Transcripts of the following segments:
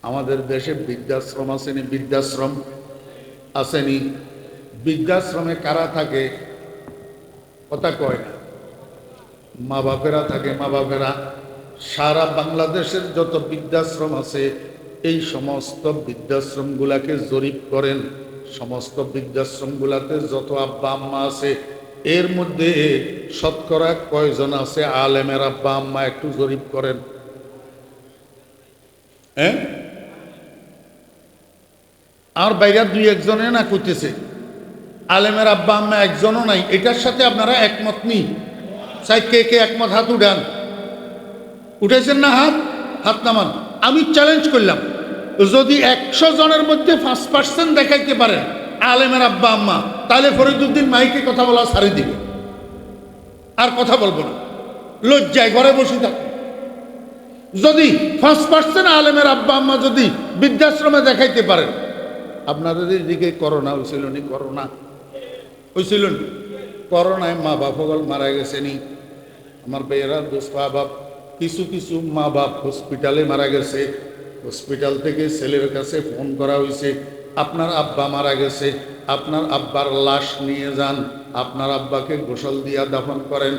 আমাদের দেশে বৃদ্ধাশ্রম আসেনি? বৃদ্ধাশ্রম আসেনি? বৃদ্ধাশ্রমে কারা থাকে? কথা কয় না। মা বাপেরা থাকে। মা বাপেরা সারা বাংলাদেশের যত বৃদ্ধাশ্রম আছে এই সমস্ত বৃদ্ধাশ্রমগুলাকে জরিপ করেন। সমস্ত বৃদ্ধাশ্রমগুলাতে যত আব্বা আম্মা আছে এর মধ্যে শতকরা কয়জন আছে আলেমের আব্বা আম্মা? একটু জরিপ করেন। হ্যাঁ, আর বাইরে দুই একজনে না করতেছে, আলেমের আব্বা আম্মা একজনও নাই। এটার সাথে আপনারা একমত নেই? চাই কে কে একমত? হাত উঠান। উঠেছেন না? হাত হাত নামান। আমি চ্যালেঞ্জ করলাম, যদি 100 জনের মধ্যে 5% দেখাইতে পারেন আলেমের আব্বা আম্মা, তাহলে ফরিদউদ্দিন মাইকে কথা বলা ছাড়ি দিবে, আর কথা বলবো না, লজ্জায় ঘরে বসে থাকবে। যদি 5% আলেমের আব্বা আম্মা যদি বৃদ্ধাশ্রমে দেখাইতে পারেন। আপনাদের দিকে করোনা হয়েছিল নি? করোনা হয়েছিল নি? করোনায় মা বাপ সকল মারা গেছেনি। আমার বেয়েরা দোস্ত বাপ, কিছু কিছু মা বাপ হসপিটালে মারা গেছে। হসপিটাল থেকে ছেলের কাছে ফোন করা হয়েছে, আপনার আব্বা মারা গেছে, আপনার আব্বার লাশ নিয়ে যান, আপনার আব্বাকে গোসল দিয়া দাফন করেন।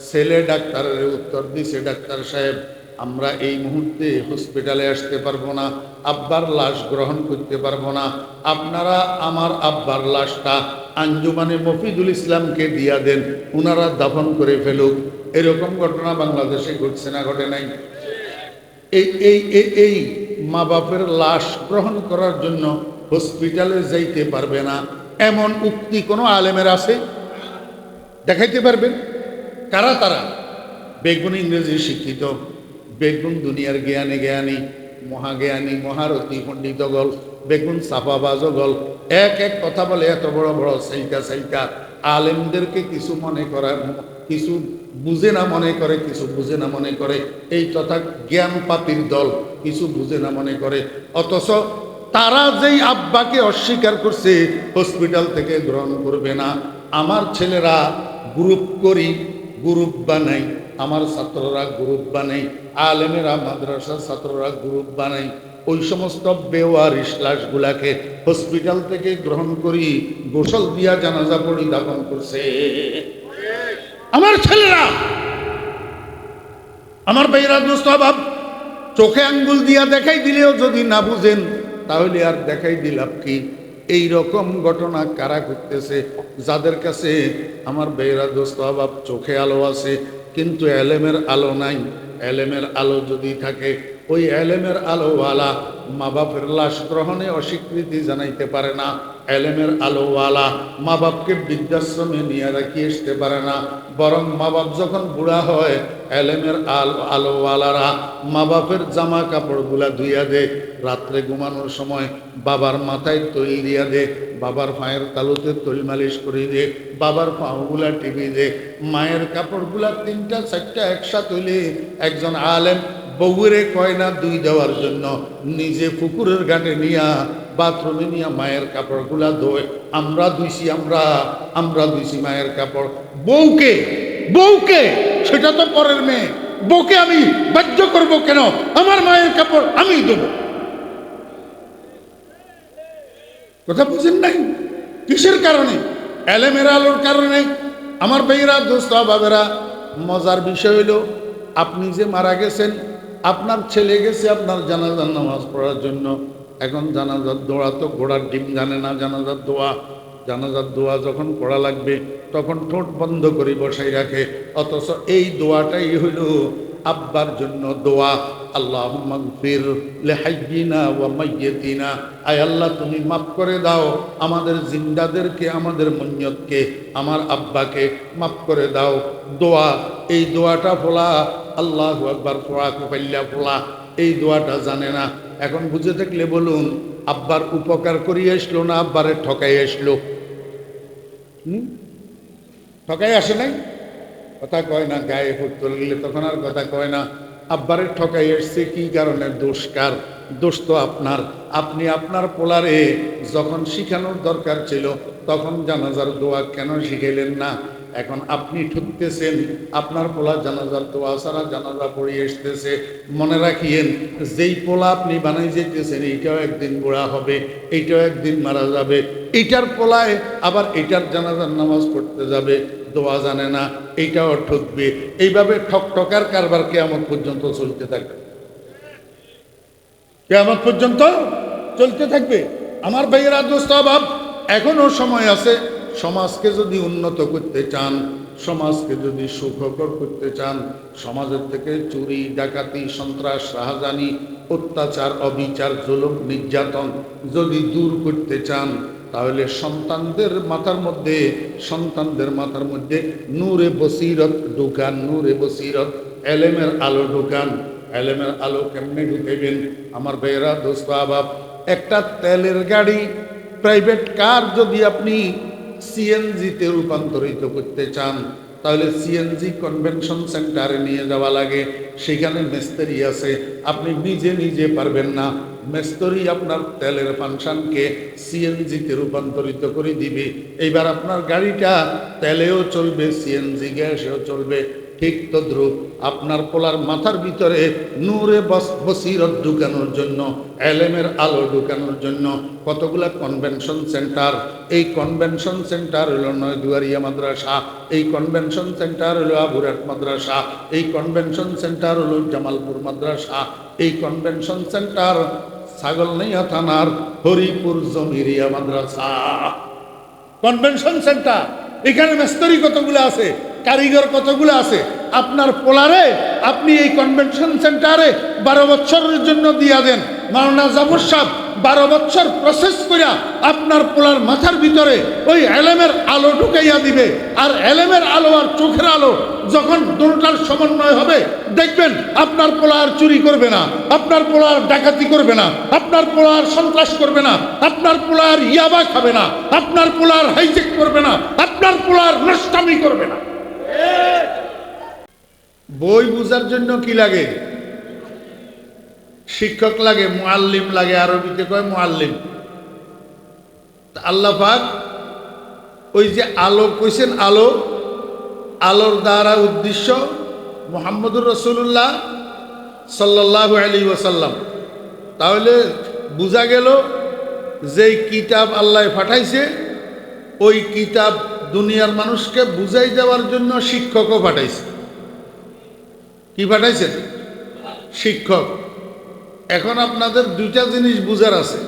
ছেলে ডাক্তারের উত্তর দিছে, ডাক্তার সাহেব আমরা এই মুহূর্তে হসপিটালে আসতে পারবো না, আব্বার লাশ গ্রহণ করতে পারবো না, আপনারা আমার আব্বার লাশটা আঞ্জুমানে মফিদুল ইসলামকে দিয়া দেন, ওনারা দাফন করে ফেলুক। এরকম ঘটনা বাংলাদেশে ঘটছে না? ঘটে নাই? এই এই এই মা বাপের লাশ গ্রহণ করার জন্য হসপিটালে যাইতে পারবে না এমন উক্তি কোনো আলেমের আছে? দেখাইতে পারবেন? কারা তারা? বেগুন ইংরেজি শিক্ষিত, বেগুন দুনিয়ার জ্ঞানী জ্ঞানী, মহাজ্ঞানী মহারথী পণ্ডিত গল, বেগুন চাপাবাজ গল, এক এক কথা বলে, এত বড় বড় সেইটা সেইটা। আলেমদেরকে কিছু মনে করা, কিছু বুঝে না মনে করে, কিছু বুঝে না মনে করে। এই তথা জ্ঞান পাপীর দল কিছু বুঝে না মনে করে। অথচ তারা যেই আব্বাকে অস্বীকার করছে হসপিটাল থেকে গ্রহণ করবে না। আমার ছেলেরা গ্রুপ করি, গ্রুপ বানাই, আমার ছাত্ররা গ্রুপ বানাই, আলেমেরা মাদ্রাসার ছাত্ররা গ্রুপ বানাই, ওই সমস্ত বেওয়ারিশ লাশগুলাকে হসপিটাল থেকে গ্রহণ করি, গোসল দিয়া জানাজা পড়ি দাফন করছে আমার ছেলেরা। আমার ভাইরা দোস্ত বাপ, চোখে আঙ্গুল দিয়া দেখাই দিলেও যদি না বুঝেন তাহলে আর দেখাই দিলাম কি? এই রকম ঘটনা কারা করতেছে? যাদের কাছে আমার ভাইরা দোস্ত বাপ চোখে আলো আছে কিন্তু এলেমের আলো নাই। এলেমের আলো যদি থাকে, ওই এলেমের আলোওয়ালা মা বাপের লাশ গ্রহণে অস্বীকৃতি জানাইতে পারে না। এলেমের আলোওয়ালা মা বাপকে বৃদ্ধাশ্রমে নিয়ে রাখিয়ে আসতে পারে না। বরং মা বাপ যখন বুড়া হয়, এলেমের আলোওয়ালারা মা বাপের জামা কাপড়গুলা ধুইয়া দে, রাত্রে ঘুমানোর সময় বাবার মাথায় তৈল দিয়া দে, বাবার পায়ের তালুতে তৈল মালিশ করে দে, বাবার পাগুলা টিপি দে, মায়ের কাপড়গুলা 3টা 4টা একসাথে হইলে একজন আলেম বউরে কয় না দুই দেওয়ার জন্য, নিজে পুকুরের ঘাটে নিয়া বাথরুমে নিয়ে মায়ের কাপড়গুলা ধোয়। আমরা ধুইছি, আমরা ধুইছি মায়ের কাপড়। বউকে বউকে সেটা তো পরের মেয়ে, বউকে আমি বাধ্য করব কেন? আমার মায়ের কাপড় আমি দেবো। কথা বুঝেন নাই? কিসের কারণে? এলেমের আলোর কারণে। আমার ভাইয়েরা দোস্ত বাবেরা, মজার বিষয় হইল, আপনি যে মারা গেছেন, আপনার ছেলে গেছে আপনার জানাজার নামাজ পড়ার জন্য। এখন জানাজার দোয়া তো ঘোড়ার ডিম জানে না। জানাজার দোয়া যখন পড়া লাগবে তখন ঠোঁট বন্ধ করে বসাই রাখে। অথচ এই দোয়াটাই হইল আব্বার জন্য দোয়া। আল্লাহুম্মা গফির লিহাইয়িনা ওয়া মাইয়িতিনা, আয় আল্লাহ তুমি মাফ করে দাও আমাদের জিন্দাদেরকে, আমাদের মইয়্যতকে, আমার আব্বাকে মাফ করে দাও। দোয়া, এই দোয়াটা বলা আল্লাহু আকবার পড়া কুপাইল্লা বলা, এই দোয়াটা জানে না। এখন বুঝে থাকলে বলুন, আব্বার উপকার করিয়ে আসলো না আব্বারে ঠকাই আসলো? ঠকাই আসে নাই? কথা কয় না, গায়ে ফুট তুললে তখন আর কথা কয় না। আব্বারে ঠকাই এসছে কি কারণে? দোষ কার? দোষ তো আপনার। আপনি আপনার পোলারে যখন শিখানোর দরকার ছিল তখন জানাজার দোয়া কেন শিখাইলেন না? এখন আপনি ঠুকতেছেন, আপনার পোলা জানাজার দোয়া সারা জানাজা পড়ে আসতেছে। মনে রাখিয়েন, যেই পোলা আপনি বানাই যেতেছেন এইটাও একদিন বুড়া হবে, এইটাও একদিন মারা যাবে। এইটার পোলায় আবার এইটার জানাজার নামাজ পড়তে যাবে, দোয়া জানে না, এইটাও ঠকবে। এইভাবে ঠকঠকার কারবার কিয়ামত পর্যন্ত চলতে থাকবে, কিয়ামত পর্যন্ত চলতে থাকবে। আমার ভাইয়েরা, দোস্ত বাপ, এখনো সময় আছে। সমাজকে যদি উন্নত করতে চান, সমাজকে যদি সুখকর করতে চান, সমাজের থেকে চুরি, ডাকাতি, সন্ত্রাস, রাহাজানি, অত্যাচার, অবিচার, জুলুম, নির্যাতন যদি দূর করতে চান, তাহলে সন্তানদের মাথার মধ্যে নূরে বসিরত ঢুকান, নূরে বসিরত, এলেমের আলো ঢুকান। এলেমের আলো কেমনে ঢুকাইবেন? আমার ভাইয়েরা, দোস্ত আবাব, একটা তেলের গাড়ি, প্রাইভেট কার যদি আপনি সিএনজিতে রূপান্তরিত করতে চান, তাহলে সিএনজি কনভেনশন সেন্টারে নিয়ে যাওয়া লাগে। সেখানে মিস্ত্রি আছে, আপনি নিজে পারবেন না। মিস্ত্রি আপনার তেলের ফাংশনকে সিএনজিতে রূপান্তরিত করে দিবে। এইবার আপনার গাড়িটা তেলেও চলবে, সিএনজি গ্যাসেও চলবে। ঠিক তদ্রূপ আপনার পোলার মাথার ভিতরে নূরে বসিরত ঢুকানোর জন্য, এলেমের আলো ঢুকানোর জন্য কতগুলা কনভেনশন সেন্টার। এই কনভেনশন সেন্টার হলো নয়দুয়ারিয়া মাদ্রাসা, এই কনভেনশন সেন্টার হলো আবুরাট মাদ্রাসা, এই কনভেনশন সেন্টার হলো জামালপুর মাদ্রাসা, এই কনভেনশন সেন্টার ছাগলনাইয়া থানার হরিপুর জমিরিয়া মাদ্রাসা। কনভেনশন সেন্টার, এখানে মিস্ত্রি কতগুলো আছে, কারিগর কতগুলো আছে। আপনার পোলারে আপনি এই কনভেনশন সেন্টারে 12 বছরের জন্য দিয়া দেন। মাওলানা জাফর সাহেব 12 বছর প্রসেস করিয়া আপনার পোলার মাথার ভিতরে ওই এলেমের আলো ঢুকাইয়া দিবে। আর এলেমের আলো আর চোখের আলো যখন দুটোটার সমন্বয় হবে, দেখবেন আপনার পোলা আর চুরি করবে না, আপনার পোলা আর ডাকাতি করবে না, আপনার পোলা আর সন্ত্রাস করবে না, আপনার পোলা আর ইয়াবা খাবে না, আপনার পোলা আর হাইজেক করবে না, আপনার পোলা আর নষ্টামি করবে না। বই বুঝার জন্য কি লাগে? শিক্ষক লাগে, মুআল্লিম লাগে, আরবিতে কয় মুআল্লিম। আল্লাহ পাক ওই যে আলো কইছেন, আলো, আলোর দ্বারা উদ্দেশ্য মুহাম্মদুর রাসূলুল্লাহ সাল্লাল্লাহু আলাইহি ওয়াসাল্লাম। তাহলে বোঝা গেল যেই কিতাব আল্লাহ পাঠাইছে, ওই কিতাব দুনিয়ার মানুষকে বুঝাই দেওয়ার জন্য শিক্ষকও পাঠাইছে। কি পাঠাইছেন? শিক্ষক। এখন আপনাদের দুইটা জিনিস বুঝার আছে।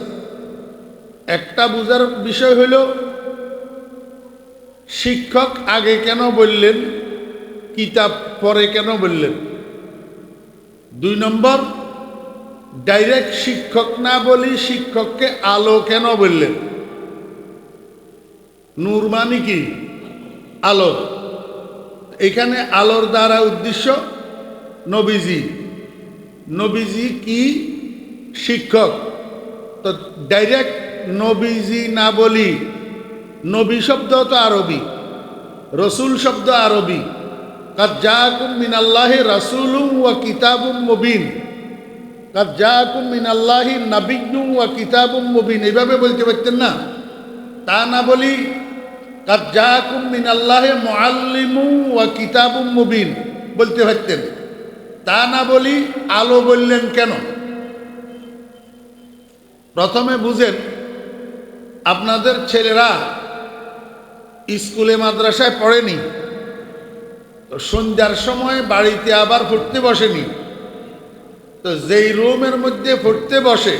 একটা বুঝার বিষয় হইল শিক্ষক আগে কেন বললেন, কিতাব পরে কেন বললেন। 2 নম্বর, ডাইরেক্ট শিক্ষক না বলি শিক্ষককে আলো কেন বললেন। নূর মানে কি? আলো। এখানে আলোর দ্বারা উদ্দেশ্য নবীজি। নবীজি কি? শিক্ষক। তো ডাইরেক্ট নবীজি না বলি, নবী শব্দ তো আরবি, রসুল শব্দ আরবি। কাদ জাআকুম মিনাল্লাহি রাসূলুম ওয়া কিতাবুম মুবিন, কাদ জাআকুম মিনাল্লাহি নাবিয়্যুম ওয়া কিতাবুম মুবিন, এইভাবে বলতে পারতেন না? তা না বলি কাদ জাআকুম মিনাল্লাহি মুআল্লিমুম ওয়া কিতাবুম মুবিন বলতে পারতেন। তা না বলি আলো বললেন কেন? প্রথমে বুঝেন, আপনাদের ছেলেরা স্কুলে মাদ্রাসায় পড়েনি তো সন্ধ্যার সময় বাড়িতে আবার পড়তে বসেনি, তো যেই রুমের মধ্যে পড়তে বসে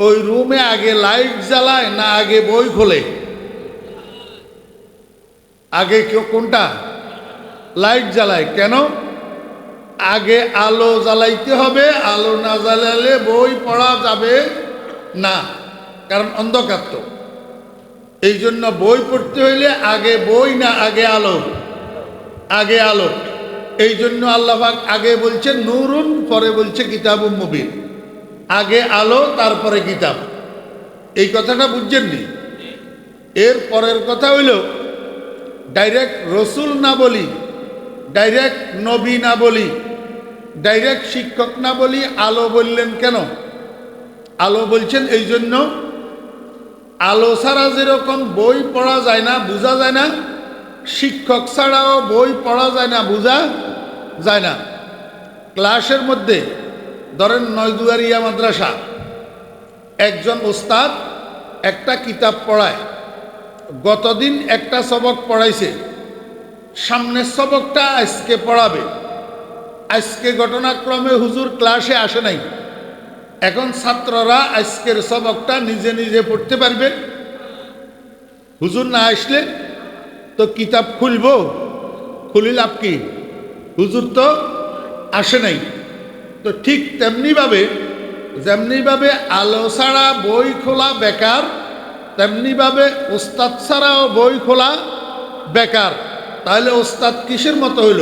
ওই রুমে আগে লাইট জ্বালায় না আগে বই খোলে? আগে কেউ কোনটা? লাইট জ্বালায়। কেন? আগে আলো জ্বালাইতে হবে, আলো না জ্বালালে বই পড়া যাবে না, কারণ অন্ধকার তো। এই জন্য বই পড়তে হইলে আগে বই না আগে আলো? আগে আলো। এই জন্য আল্লাহ পাক আগে বলছে নূরুন, পরে বলছে কিতাবুম মুবিন। আগে আলো তারপরে কিতাব। এই কথাটা বুঝছেননি? এর পরের কথা হইল ডাইরেক্ট রসুল না বলি, ডাইরেক্ট নবী না বলি, ডাইরেক্ট শিক্ষক না বলি আলো বললেন কেন? আলো বলছেন এই জন্য, আলো ছাড়া যেরকম বই পড়া যায় না, বোঝা যায় না, শিক্ষক ছাড়াও বই পড়া যায় না, বোঝা যায় না। ক্লাসের মধ্যে ধরেন নয়দুয়ারিয়া মাদ্রাসা, একজন ওস্তাদ একটা কিতাব পড়ায়, গতদিন একটা সবক পড়াইছে, সামনের সবকটা আজকে পড়াবে। আজকে ঘটনাক্রমে হুজুর ক্লাসে আসে নাই, এখন ছাত্ররা আজকের সবকটা নিজে নিজে পড়তে পারবে। হুজুর না আসলে তো কিতাব খুলবো, খুলি লাভ কি? হুজুর তো আসে নাই। তো ঠিক যেমনিভাবে আলো ছাড়া বই খোলা বেকার, তেমনিভাবে ওস্তাদ ছাড়াও বই খোলা বেকার। তাহলে ওস্তাদ কিসের মতো হইল?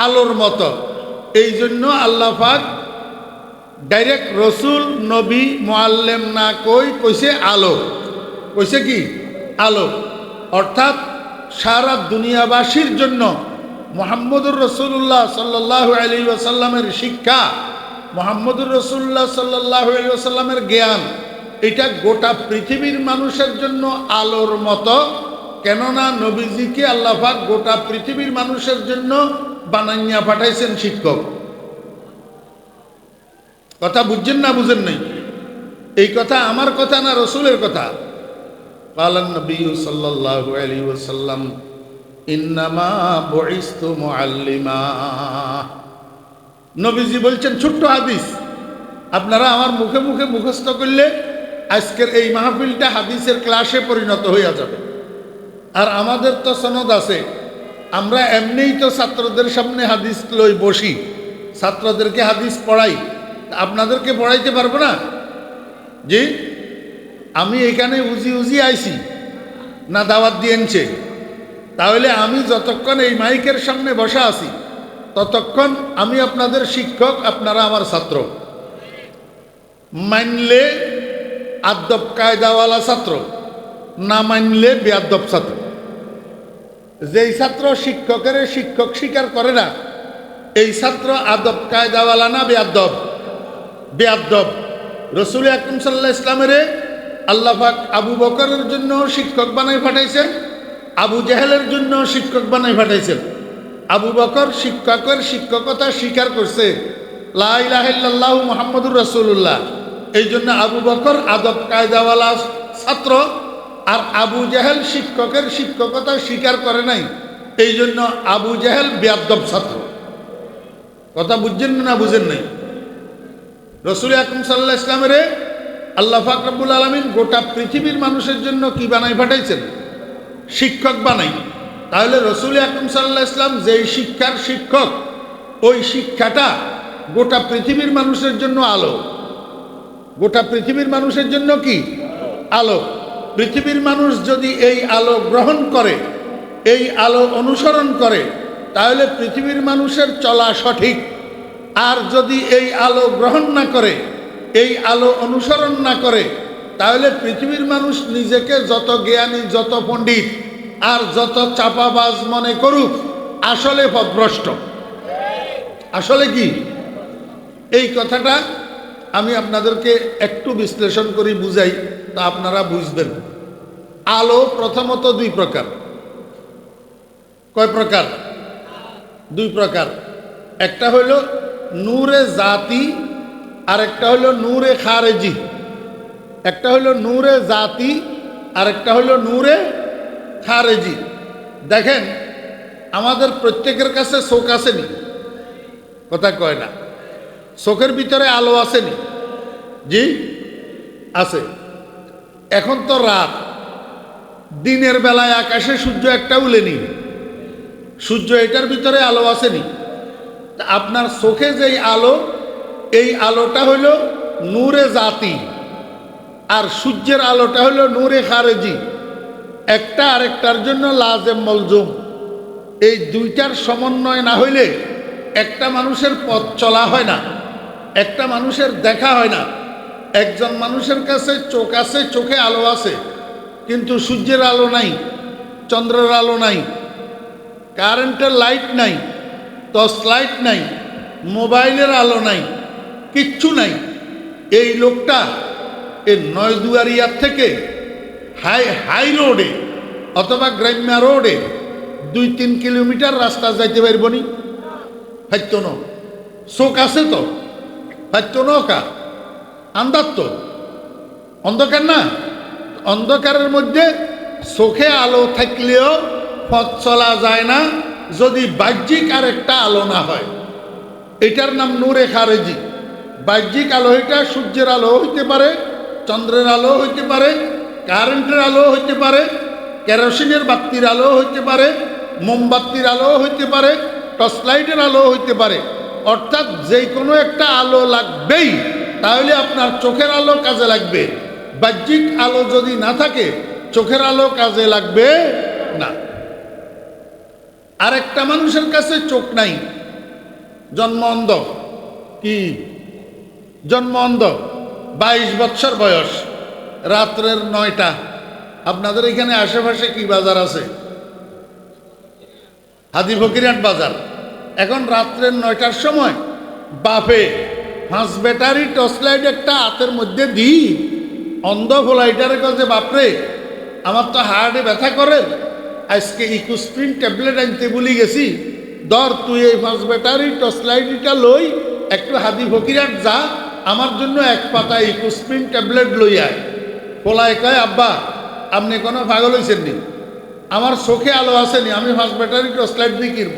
আলোর মতো। এই জন্য আল্লাহ পাক ডাইরেক্ট রসুল নবী মুআল্লিম না কইছে আলো, কইছে কি? আলো। অর্থাৎ সারা দুনিয়াবাসীর জন্য মুহাম্মদুর রাসূলুল্লাহ সাল্লাল্লাহু আলাইহি ওয়াসাল্লামের শিক্ষা, মুহাম্মদুর রাসূলুল্লাহ সাল্লাল্লাহু আলাইহি ওয়াসাল্লামের জ্ঞান, এটা গোটা পৃথিবীর মানুষের জন্য আলোর মতো। কেননা নবীজিকে আল্লাহ পাক গোটা পৃথিবীর মানুষের জন্য বানাইয়া পাঠাইছেন শিক্ষক। কথা বুঝছেন না বুঝেন নাই? এই কথা আমার কথা না, রসুলের কথা। কালান নবী সাল্লাল্লাহু আলাইহি ওয়াসাল্লাম ইন্নামা বুইসতু মুআল্লিমা। নবীজি বলছেন, ছোট্ট হাদিস, আপনারা আমার মুখে মুখে মুখস্থ করলে আজকের এই মাহফিলটা হাদিসের ক্লাসে পরিণত হইয়া যাবে। আর আমাদের তো সনদ আছে, আমরা এমনিই তো ছাত্রদের সামনে হাদিস লই বসি, ছাত্রদেরকে হাদিস পড়াই। আপনাদেরকে পড়াইতে পারবো না? জি, আমি এখানে উজি আইছি না দাওয়াত দিয়েছে? তাহলে আমি যতক্ষণ এই মাইকের সামনে বসা আছি ততক্ষণ আমি আপনাদের শিক্ষক, আপনারা আমার ছাত্র। মানলে আদব কায়দাওয়ালা ছাত্র, না মানলে বেয়াদব ছাত্র। যেই ছাত্র শিক্ষকের শিক্ষক স্বীকার করে না, এই ছাত্র আদব কায়দাওয়ালা না বেয়াদব? বেয়াদব। রসুল আকরাম সাল্লাল্লাহু আলাইহি ইসলামের আল্লাহ পাক আবু বকরের জন্য শিক্ষক বানাই পাঠাইছেন, আবু জেহেলের জন্য শিক্ষক বানাই পাঠাইছেন। আবু বকর শিক্ষকের শিক্ষকতা স্বীকার করছে, লা ইলাহা ইল্লাল্লাহু মুহাম্মাদুর রাসূলুল্লাহ। এই জন্য আবু বকর আদব কায়দাওয়ালা ছাত্র, আর আবু জেহেল শিক্ষকের শিক্ষকতা স্বীকার করে নাই, এই জন্য আবু জেহেল বেয়াদব ছাত্র। কথা বুঝছেন না বুঝেন নাই? রসুল আকরাম সাল্লাল্লাহু আলাইহি ইসলামের আল্লাহ পাক রব্বুল আলামিন গোটা পৃথিবীর মানুষের জন্য কি বানাই পাঠাইছেন? শিক্ষক বানাই। তাহলে রসুল আকরাম সাল্লাল্লাহু আলাইহি ইসলাম যেই শিক্ষার শিক্ষক, ওই শিক্ষাটা গোটা পৃথিবীর মানুষের জন্য আলো। গোটা পৃথিবীর মানুষের জন্য কি? আলো। পৃথিবীর মানুষ যদি এই আলো গ্রহণ করে, এই আলো অনুসরণ করে, তাহলে পৃথিবীর মানুষের চলা সঠিক। আর যদি এই আলো গ্রহণ না করে, এই আলো অনুসরণ না করে, তাহলে পৃথিবীর মানুষ নিজেকে যত জ্ঞানী, যত পণ্ডিত আর যত চাপাবাজ মনে করুক, আসলে পথভ্রষ্ট। আসলে কি? এই কথাটা আমি আপনাদেরকে একটু বিশ্লেষণ করি বুঝাই, তা আপনারা বুঝবেন। আলো প্রথমত দুই প্রকার। কয় প্রকার? দুই প্রকার। একটা হইল নূরে জাতি, আর একটা হইল নূরে খারেজি। একটা হইল নূরে জাতি, আর একটা হইল নূরে খারেজি। দেখেন, আমাদের প্রত্যেকের কাছে চোখ আসেনি, কথা কয় না? চোখের ভিতরে আলো আসেনি? জি আছে। এখন তো রাত, দিনের বেলায় আকাশে সূর্য একটা উলেনি, সূর্য এটার ভিতরে আলো আসেনি। আপনার চোখে যেই আলো, এই আলোটা হইল নূরে জাতি, আর সূর্যের আলোটা হইল নূরে খারেজি। একটা আরেকটার জন্য লাজেম মলজুম। এই দুইটার সমন্বয় না হইলে একটা মানুষের পথ চলা হয় না, একটা মানুষের দেখা হয় না। একজন মানুষের কাছে চোখ আছে, চোখে আলো আছে, কিন্তু সূর্যের আলো নাই, চন্দ্রের আলো নাই, কারেন্টের লাইট নাই, টর্চ লাইট নাই, মোবাইলের আলো নাই, কিচ্ছু নাই। এই লোকটা এই নয়দুয়ারিয়ার থেকে হাই রোডে অথবা গ্রাম্য রোডে 2-3 কিলোমিটার রাস্তা যাইতে পারবো নি? হাইত ন চোখ আছে তো, হাইত নৌকা আন্দার তো অন্ধকার না, অন্ধকারের মধ্যে চোখে আলো থাকলেও পথ চলা যায় না যদি বাহ্যিক আর একটা আলো না হয়। এটার নাম নূরে খারেজি। বাহ্যিক আলো এটা সূর্যের আলো হইতে পারে, চন্দ্রের আলো হইতে পারে, কারেন্টের আলো হইতে পারে, কেরোসিনের বাতির আলো হইতে পারে, মোমবাতির আলো হইতে পারে, টর্চ লাইটের আলো হইতে পারে। অর্থাৎ যে কোনো একটা আলো লাগবেই, তাহলে আপনার চোখের আলো কাজে লাগবে। বাহ্যিক আলো যদি না থাকে চোখের আলো কাজে লাগবে না। আরেকটা মানুষের কাছে চোখ নাই, জন্ম অন্ধ। কি জন্ম অন্ধ? 22 বছর বয়স, রাত্রের 9টা। আপনাদের এখানে আশেপাশে কি বাজার আছে? হাজি ফকিরহাট বাজার। এখন রাত্রের 9টার সময় বাপে 5 ব্যাটারি টর্চ লাইট একটা হাতের মধ্যে দিই অন্ধ ফোলাইটারের কাছে, বাপরে আমার তো হার্টে ব্যথা করে, আজকে ইকোস্প্রিন ট্যাবলেট আনতে ভুলে গেছি, ধর তুই এই 5 ব্যাটারি টর্চ লাইটটা লই, একটু হাজি ফকিরহাট যা, আমার জন্য 1 পাতা ইকোস্প্রিন ট্যাবলেট লই আয়। ফোলায় কয়, আব্বা আপনি কোনো পাগল হয়েছেন নি? আমার চোখে আলো আসেনি, আমি 5 ব্যাটারি টর্চ লাইট দিয়ে কিনব?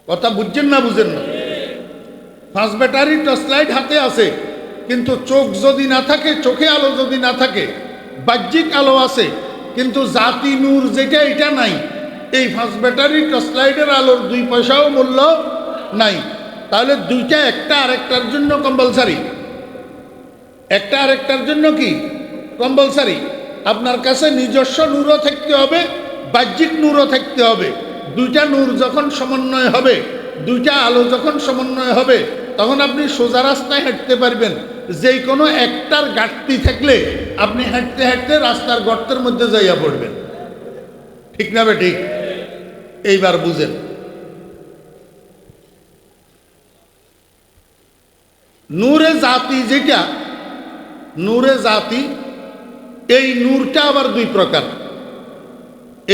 কথা বুঝছেন না বুঝেন না? 5 ব্যাটারি টর্চ লাইট হাতে আছে, কিন্তু চোখ যদি না থাকে, চোখে আলো যদি না থাকে, বাহ্যিক আলো আছে কিন্তু জাতি নূর যেটা এটা নাই, এই 5 ব্যাটারি টর্চ লাইটের আলোর 2 পয়সাও মূল্য নাই। তাহলে দুইটা একটা আরেকটার জন্য কম্পালসারি, একটা আরেকটার জন্য কি কম্পালসারি। আপনার কাছে নিজস্ব নূরও থাকতে হবে, বাহ্যিক নূরও থাকতে হবে। দুইটা নূর যখন সমন্বয় হবে, দুইটা আলো যখন সমন্বয় হবে, তখন আপনি সোজা রাস্তায় হাঁটতে পারবেন। যে কোনো একটার ঘাটতি থাকলে আপনি হাঁটতে হাঁটতে রাস্তার গর্তের মধ্যে যাইয়া পড়বেন। ঠিক না বে ঠিক? এইবার বুঝেন, নূরে জাতি যেটা, নূরে জাতি, এই নূরটা আবার 2 প্রকার।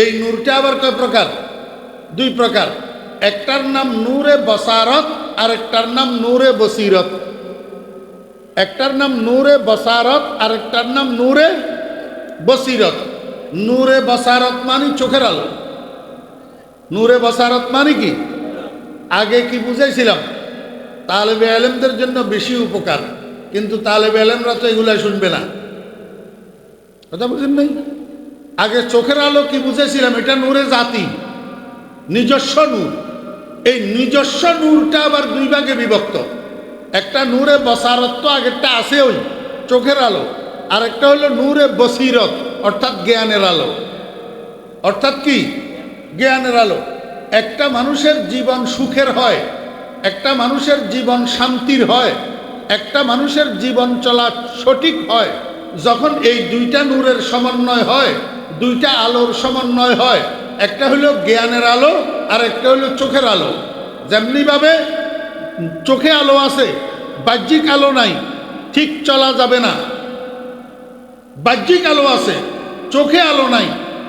এই নূরটা আবার কয় প্রকার? 2 প্রকার। একটার নাম নূরে বসারত আর একটার নাম নূরে বসিরত। একটার নাম নূরে বসারত আর একটার নাম নূরে বসিরত। নূরে বসারত মানে চোখের আলো। নূরে বসারত মানে কি? আগে কি বুঝাইছিলাম? তালেবে আলেমদের জন্য বেশি উপকার, কিন্তু তালেবে আলেমরা তো এগুলা শুনবে না। কথা বুঝেন নাই? আগে চোখের আলো কি বুঝেছিলাম? এটা নূরে জাতি, নিজস্ব নূর। এই নিজস্ব নূরটা আবার 2 ভাগে বিভক্ত। একটা নূরে বসারত, তো আগেরটা আছে ওই চোখের আলো, আর একটা হলো নূরে বসিরত, অর্থাৎ জ্ঞানের আলো। অর্থাৎ কি? জ্ঞানের আলো। একটা মানুষের জীবন সুখের হয়, একটা মানুষের জীবন শান্তির হয়, একটা মানুষের জীবন চলা সঠিক হয় যখন এই 2টা নূরের সমন্বয় হয়, 2টা আলোর সমন্বয় হয়। একটা হলো জ্ঞানের আলো আর একটা হলো চোখের আলো। যেমনিভাবে চোখে আলো আছে, বাহ্যিক আলো নাই, ঠিক চলা যাবে না। বাহ্যিক আলো আছে, চোখে আলো নাই,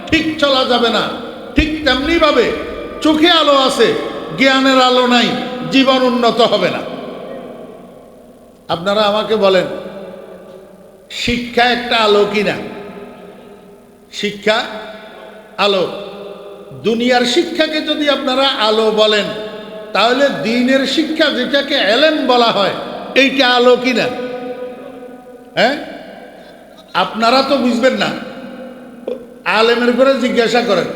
ঠিক চলা যাবে না। ঠিক তেমনিভাবে চোখে আলো আছে, জ্ঞানের আলো নাই, জীবন উন্নত হবে না। আপনারা আমাকে বলেন, শিক্ষা একটা আলো কিনা? শিক্ষা আলো। দুনিয়ার শিক্ষাকে যদি আপনারা আলো বলেন, তাহলে দ্বীনের শিক্ষা যেটাকে এলেম বলা হয়, এইটা আলো কিনা? হ্যাঁ, আপনারা তো বুঝবেন না, আলেমের করে জিজ্ঞাসা করেন।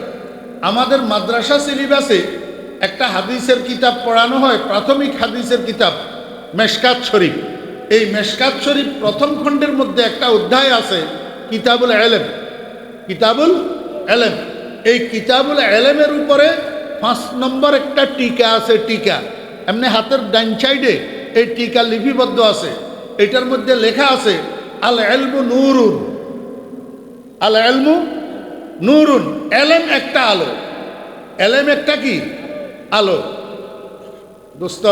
আমাদের মাদ্রাসা সিলেবাসে একটা হাদিসের কিতাব পড়ানো হয়, প্রাথমিক হাদিসের কিতাব মেশকাত শরীফ। এই মেশকাত শরীফ প্রথম খণ্ডের মধ্যে একটা অধ্যায় আছে কিতাবুল এলেম। কিতাবুল এলেম, এই কিতাবুল এলেমের উপরে 5 নম্বর একটা টিকা আছে। টিকা এমনি হাতের ডান সাইডে এই টিকা লিপিবদ্ধ আছে। এটার মধ্যে লেখা আছে, আল ইলমু নূরুন। আল ইলমু নূরুন, এলেম একটা আলো। এলেম একটা কি? আলো। দোস্ত,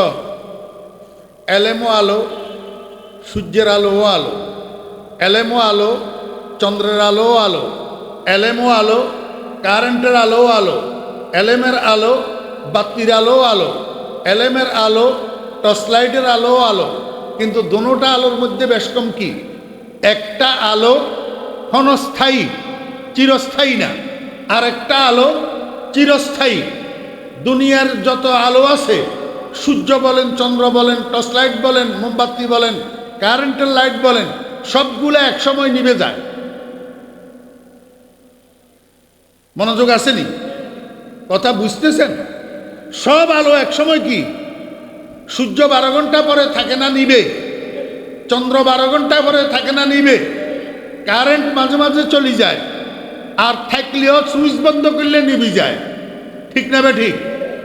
এলেমও আলো, সূর্যের আলোও আলো। এলেমও আলো, চন্দ্রের আলোও আলো। এলেমও আলো, কারেন্টের আলো আলো, এলেমের আলো বাতির আলো আলো, এলেমের আলো টর্চ লাইটের আলো আলো। কিন্তু দোনোটা আলোর মধ্যে বেশ কম কি, একটা আলো ক্ষণস্থায়ী, চিরস্থায়ী না, আর একটা আলো চিরস্থায়ী। দুনিয়ার যত আলো আছে, সূর্য বলেন, চন্দ্র বলেন, টর্চ লাইট বলেন, মোমবাতি বলেন, কারেন্টের লাইট বলেন, সবগুলো একসময় নিভে যায়। মনোযোগ আসেনি? কথা বুঝতেছেন? সব আলো একসময় কি, সূর্য 12 ঘন্টা পরে থাকে না নিবে, চন্দ্র 12 ঘন্টা পরে থাকে না নিবে, কারেন্ট মাঝে মাঝে চলে যায়, আর থাকলেও সুইচ বন্ধ করলে নিভে যায়, ঠিক না বে ঠিক?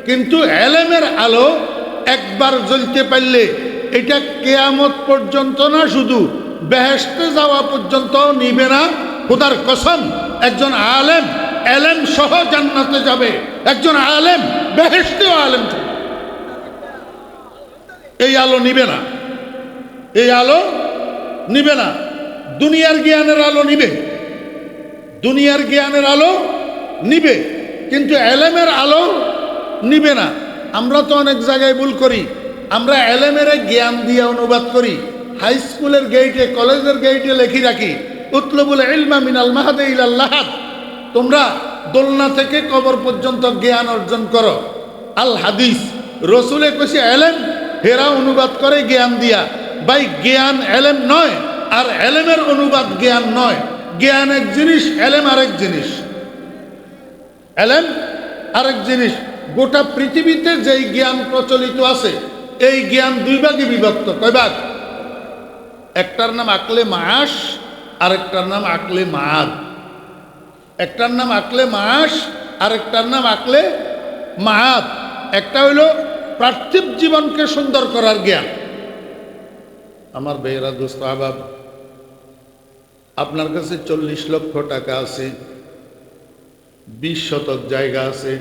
কিন্তু এলেমের আলো একবার জ্বলতে পারলে এটা কেয়ামত পর্যন্ত না, শুধু বেহেশতে যাওয়া পর্যন্ত নিবে না। খোদার কসম, একজন আলেম এলেম সহ জান্নাতে যাবে, একজন আলেম বেহেশতেও আলেম থাকবে। এই আলো নিবে না, এই আলো নিবে না। দুনিয়ার জ্ঞানের আলো নিবে, দুনিয়ার জ্ঞানের আলো নিবে, কিন্তু এলেমের আলো নিবে না। আমরা তো অনেক জায়গায় ভুল করি, আমরা এলেমের জ্ঞান দিয়ে অনুবাদ করি। হাই স্কুলের গেইটে, কলেজের গেইটে লেখি রাখি, উতলুবুল ইলমা মিনাল মাহাদি ইলাল লাহাদ, তোমরা দোলনা থেকে কবর পর্যন্ত জ্ঞান অর্জন করো। আল হাদিস, রসুলে কইছে এলেম, হেরা অনুবাদ করে জ্ঞান দিয়া। ভাই, জ্ঞান এলেম নয়, আর এলেমের অনুবাদ জ্ঞান নয়। জ্ঞান এক জিনিস, এলেম আরেক জিনিস। এলেম আরেক জিনিস। গোটা পৃথিবীতে যেই জ্ঞান প্রচলিত আছে, এই জ্ঞান দুই ভাগে বিভক্ত। কয় ভাগ? একটার নাম আকলে মাস, আরেকটার নাম আকলে মাদ। একটার নাম আকলে মাস, আরেকটার নাম আকলে মাদ। একটা হইল পার্থিব জীবনকে সুন্দর করার জ্ঞান। আমার বেহরা দোস্ত আহবাব, আপনার কাছে 40 লক্ষ টাকা আছে, 20 শতক জায়গা আছে।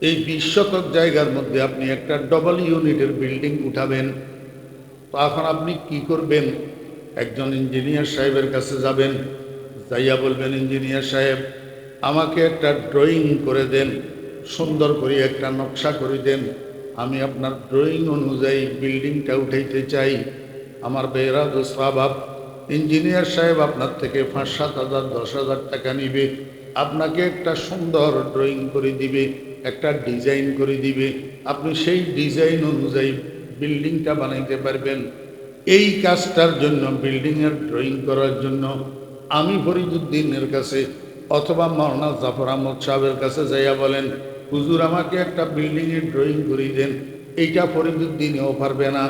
এই 20 শতক জায়গার মধ্যে আপনি একটা ডবল ইউনিটের বিল্ডিং উঠাবেন। তো এখন আপনি কি করবেন? একজন ইঞ্জিনিয়ার সাহেবের কাছে যাবেন, যাইয়া বলবেন, ইঞ্জিনিয়ার সাহেব, আমাকে একটা ড্রয়িং করে দেন, সুন্দর করে একটা নকশা করে দেন, আমি আপনার ড্রয়িং অনুযায়ী বিল্ডিংটা উঠাইতে চাই। আমার বেহরা দোস্ত আহবাব, ইঞ্জিনিয়ার সাহেব আপনার থেকে 5-7 হাজার 10 হাজার টাকা নিবে, আপনাকে একটা সুন্দর ড্রয়িং করে দিবে, একটা ডিজাইন করে দিবে, আপনি সেই ডিজাইন অনুযায়ী বিল্ডিংটা বানাইতে পারবেন। এই কাজটার জন্য, বিল্ডিংয়ের ড্রয়িং করার জন্য আমি ফরিদুদ্দিনের কাছে অথবা মাওলানা জাফর আহমদ সাহেবের কাছে যাইয়া বলেন, হুজুর আমাকে একটা বিল্ডিংয়ের ড্রয়িং করে দেন। এইটা ফরিদুদ্দিনেও পারবে না,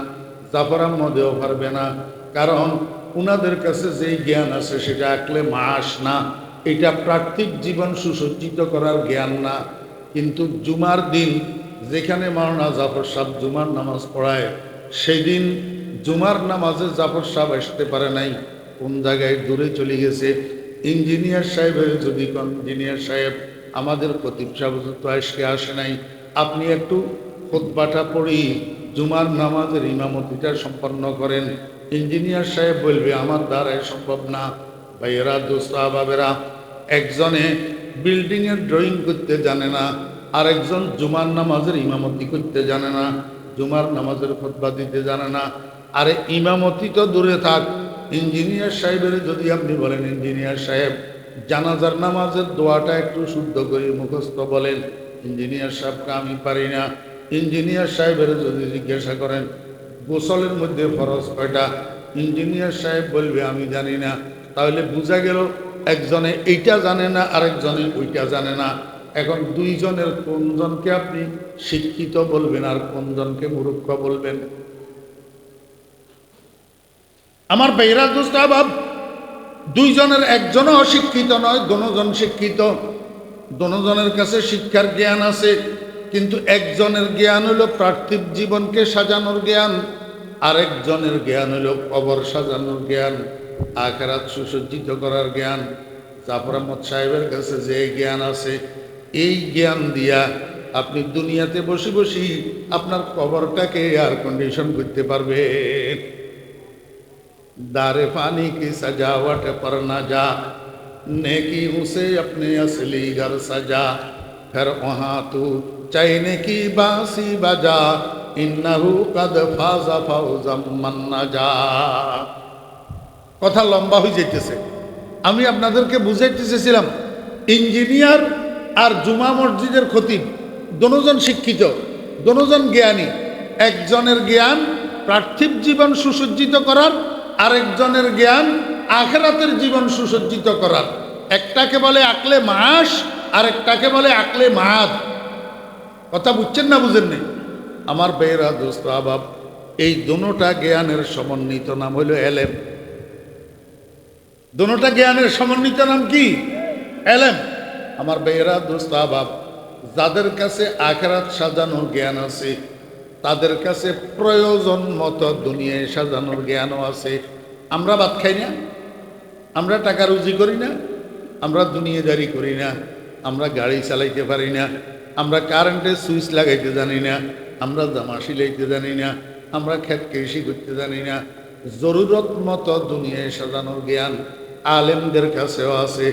জাফর আহমদেও পারবে না, কারণ উনাদের কাছে যেই জ্ঞান আছে সেটা আকলে মাস না, এটা পার্থিব জীবন সুসজ্জিত করার জ্ঞান না। কিন্তু জুমার দিন যেখানে মাওলানা জাফর সাহেব জুমার নামাজ পড়ায়, সেদিন জুমার নামাজে জাফর সাহেব আসতে পারে নাই, কোন জায়গায় দূরে চলে গেছে। ইঞ্জিনিয়ার সাহেবের যদি কোন, ইঞ্জিনিয়ার সাহেব আমাদের খতিব সাহেব তো আজকে আসে নাই, আপনি একটু খুতবাটা পড়ি জুমার নামাজের ইমামতিটা সম্পন্ন করেন। ইঞ্জিনিয়ার সাহেব বলবে, আমার দ্বারাই সম্ভব না। ভাইয়েরা, দোস্ত আহবাবেরা, একজনে বিল্ডিংয়ের ড্রয়িং করতে জানে না, আর একজন জুমার নামাজের ইমামতি করতে জানে না, জুমার নামাজের খুতবা দিতে জানে না। আরে ইমামতি তো দূরে থাক, ইঞ্জিনিয়ার সাহেবের যদি আপনি বলেন, ইঞ্জিনিয়ার সাহেব জানাজার নামাজের দোয়াটা একটু শুদ্ধ করে মুখস্থ বলেন, ইঞ্জিনিয়ার সাহেবকে আমি পারি না। ইঞ্জিনিয়ার সাহেবের যদি জিজ্ঞাসা করেন গোসলের মধ্যে ফরজ কয়টা, ইঞ্জিনিয়ার সাহেব বলবে আমি জানি না। তাহলে বোঝা গেল একজনে এইটা জানে না, আরেকজনে ওইটা জানে না। এখন দুইজনের কোনজনকে আপনি শিক্ষিত বলবেন আর কোনজনকে মূর্খ বলবেন? আমার বেহরা দোস্ত আহবাব, দুইজনের একজনও অশিক্ষিত নয়, দোনোজন শিক্ষিত, দোনোজনের কাছে শিক্ষার জ্ঞান আছে। কিন্তু একজনের জ্ঞান হলো পার্থিব জীবনকে সাজানোর জ্ঞান, আরেকজনের জ্ঞান হলো কবর সাজানোর জ্ঞান, আখিরাত সুসজ্জিত করার জ্ঞান। জাফর আহমদ সাহেবের কাছে যে জ্ঞান আছে, এই জ্ঞান দিয়া আপনি দুনিয়াতে বসে বসে আপনার কবরটাকে এয়ার কন্ডিশন করতে পারবেন। দারে পানি কি সাজাওয়াট পর না যা, नेकियों से अपने असली घर सजा फिर वहाँ तू चाहने की बांसी बजा इन्नहु कद फाजा फौजम मन नजा। কথা লম্বা হয়ে যাইতেছে, আমি আপনাদেরকে বুঝাইতে চেয়েছিলাম ইঞ্জিনিয়ার আর জুমা মসজিদের খতিব দুজন শিক্ষিত, দুজন জ্ঞানী। একজনের জ্ঞান পার্থিব জীবন সুসজ্জিত করার, আরেকজনের জ্ঞান আখিরাতের জীবন সুসজ্জিত করার। একটাকে বলে আকলে মাস, আরেকটাকে বলে আকলে মাদ। কথা বুঝছেন না বুঝেননি? আমার বেরা দোস্ত আবাব, এই দুটোটা জ্ঞানের সমন্বিত নাম হইল এলেম। দুটোটা জ্ঞানের সমন্বিত নাম কি? এলেম। আমার বেরা দোস্ত আবাব, যাদের কাছে আখিরাত সাজানোর জ্ঞান আছে, তাদের কাছে প্রয়োজন মতো দুনিয়ায় সাজানোর জ্ঞানও আছে। আমরা ভাত খাই না, আমরা টাকা রুজি করি না, আমরা দুনিয়াদারি করি না, আমরা গাড়ি চালাইতে পারি না, আমরা কারেন্টের সুইচ লাগাইতে জানি না, আমরা জামা সিলাইতে জানি না, আমরা ক্ষেত কৃষি করতে জানি না। জরুরত মতো দুনিয়ায় সাজানোর জ্ঞান আলেমদের কাছেও আছে,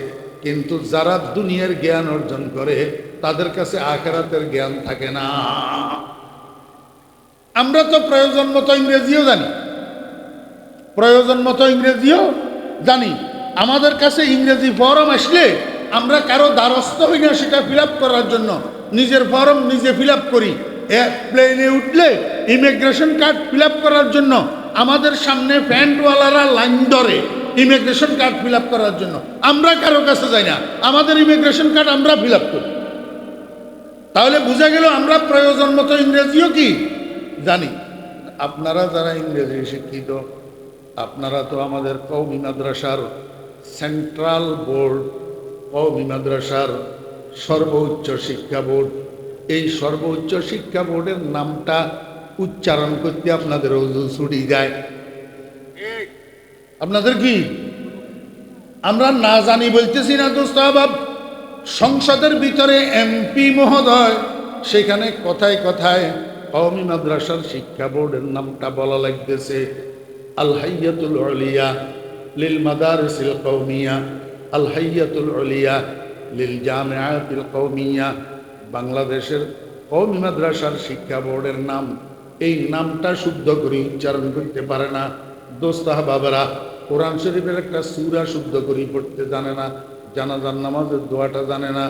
কিন্তু যারা দুনিয়ার জ্ঞান অর্জন করে তাদের কাছে আখিরাতের জ্ঞান থাকে না। আমরা তো প্রয়োজন মতো ইংরেজিও জানি, প্রয়োজন মতো ইংরেজিও জানি। আমাদের কাছে ইংরেজি ফর্ম আসলে আমরা কারো দ্বারস্থ হই না সেটা ফিল আপ করার জন্য, নিজের ফর্ম নিজে ফিল আপ করি। প্লেনে উঠলে ইমিগ্রেশন কার্ড ফিল আপ করার জন্য আমাদের সামনে প্যান্টওয়ালারা লাইন ধরে ইমিগ্রেশন কার্ড ফিল আপ করার জন্য। আমরা কারো কাছে যাই না, আমাদের ইমিগ্রেশন কার্ড আমরা ফিল আপ করি। তাহলে বোঝা গেল আমরা প্রয়োজন মতো ইংরেজিও কি জানি। আপনারা যারা ইংরেজি শিক্ষিত, আপনারা তো আমাদের কওমি মাদ্রাসার সেন্ট্রাল বোর্ড, কওমি মাদ্রাসার সর্বোচ্চ শিক্ষা বোর্ড। এই সর্বোচ্চ শিক্ষা বোর্ডের নামটা উচ্চারণ করতে আপনাদের ওযু ছুটি যায়। আপনাদের কি আমরা না জানি বলতেছি না দোস্ত আবাব। সংসদের ভিতরে এমপি মহোদয় সেখানে কথায় কথায় কওমি মাদ্রাসার শিক্ষা বোর্ডের নামটা বলা লাগতেছে। আল হাইয়াতুল উলিয়া লিল মাদারিসিল কওমিয়া, আল হাইয়াতুল উলিয়া লিল জামিআতিল কওমিয়া। বাংলাদেশের কওমি মাদ্রাসার শিক্ষা বোর্ডের নাম, এই নামটা শুদ্ধ করে উচ্চারণ করতে পারে না। দোস্ত বাবারা, কোরআন শরীফের একটা সূরা শুদ্ধ করে পড়তে জানে না, জানাজার নামাজের দোয়াটা জানে না,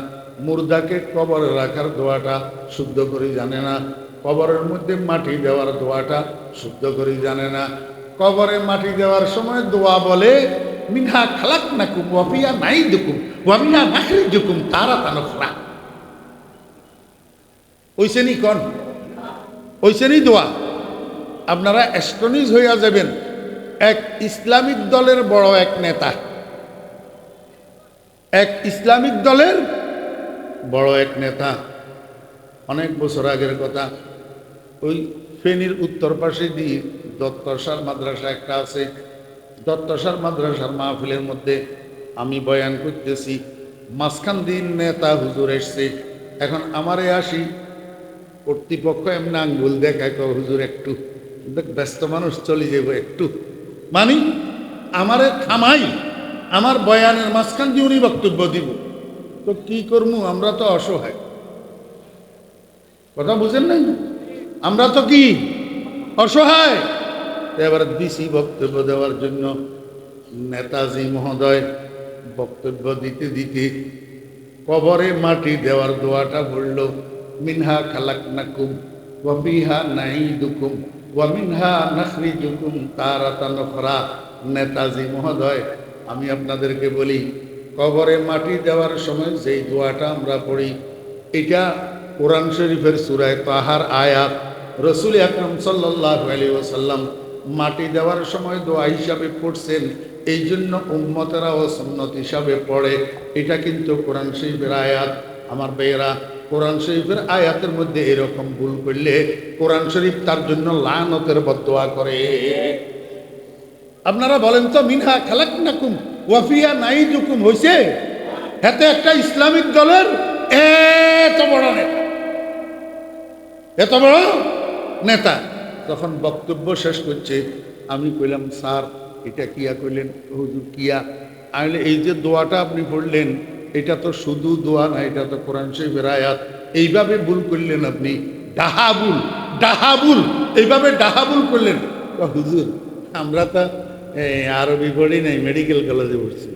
মুর্দাকে কবরে রাখার দোয়াটা শুদ্ধ করে জানে না, কবরের মধ্যে মাটি দেওয়ার দোয়াটা শুদ্ধ করে জানে না। কবরে মাটি দেওয়ার সময় দোয়া বলে মিনহা খালাকনাকুম ওয়া ফিহা নাঈদুকুম ওয়া মিনহা নাখরিজুকুম তারাতান উখরা। ওইসেনি কোন ওইসেনি দোয়া। আপনারা অ্যাস্টনিশ হইয়া যাবেন। এক ইসলামিক দলের বড় এক নেতা, এক ইসলামিক দলের বড় এক নেতা, অনেক বছর আগের কথা, ওই ফেনীর উত্তর পাশে দিয়ে দত্তসার মাদ্রাসা একটা আছে। দত্তসার মাদ্রাসার মাহফিলের মধ্যে আমি বয়ান করতেছি, মাঝখান দিন নেতা হুজুর এসছে। এখন আমারে আসি, কর্তৃপক্ষ এমনি আঙ্গুল দেখায়, হুজুর একটু ব্যস্ত মানুষ চলে যাব একটু, মানি আমারে থামাই, আমার বয়ানের মাঝখান দিয়ে উনি বক্তব্য দিব। তো কি করবো, আমরা তো অসহায়। কথা বুঝেন নাই? আমরা তো কি অসহায়। এবার দিছি বক্তব্য দেওয়ার জন্য। নেতাজি মহোদয় বক্তব্য দিতে দিতে কবরে মাটি দেওয়ার দোয়াটা বলল, মিনহা খালাকনাকুম ওয়া ফিহা নাঈদুকুম ওয়া মিনহা নাখরিজুকুম তারাতান উখরা। নেতাজি মহোদয়, আমি আপনাদেরকে বলি, কবরে মাটি দেওয়ার সময় যেই দোয়াটা আমরা পড়ি, এটা কোরআন শরীফের সূরা তাহার আয়াত। রাসূল আকরাম সাল্লাল্লাহু আলাইহি ওয়াসাল্লাম মাটি দেওয়ার সময় দোয়া হিসাবে পড়ছেন, এই জন্য উম্মতেরাও সুন্নত হিসাবে পড়ে। এটা কিন্তু কোরআন শরীফের আয়াত। আমার ভাইয়েরা, কোরআন শরীফের আয়াতের মধ্যে এরকম ভুল করলে কোরআন শরীফ তার জন্য লানতের বদদোয়া করে। আপনারা বলেন তো, মিনহা খালাকনাকুম ওয়া ফিহা নাঈদুকুম হইছে? হাতে একটা ইসলামিক দলের এত বড় নেতা, এত বড় নেতা তখন বক্তব্য শেষ করছে, আমি কইলাম, স্যার এটা কিয়া কইলেন? হুজুর কিয়া? তাহলে এই যে দোয়াটা আপনি পড়লেন এটা তো শুধু দোয়া না, এটা তো কোরআন শরীফের আয়াত। এইভাবে ভুল করলেন আপনি, ডাহাবুল ডাহাবুল, এইভাবে ডাহাবুল করলেন। হুজুর আমরা তো আরবি পড়ি নাই, মেডিকেল কলেজে পড়ছি।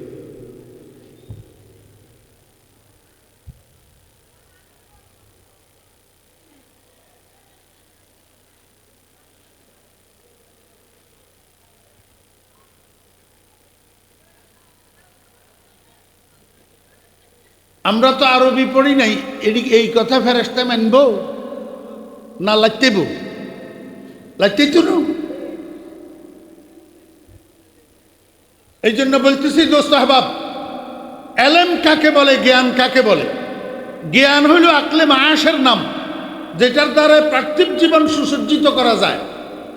আমরা তো আরবি পড়ি নাই, এই কথা ফেরেশতা মানব না? লাগতেব লাগতেই তো। এই জন্য বলতেছি দোস্ত আহবাব, এলেম কাকে বলে, জ্ঞান কাকে বলে? জ্ঞান হইল আকলে মায়াসের নাম, যেটার দ্বারা পার্থিব জীবন সুসজ্জিত করা যায়।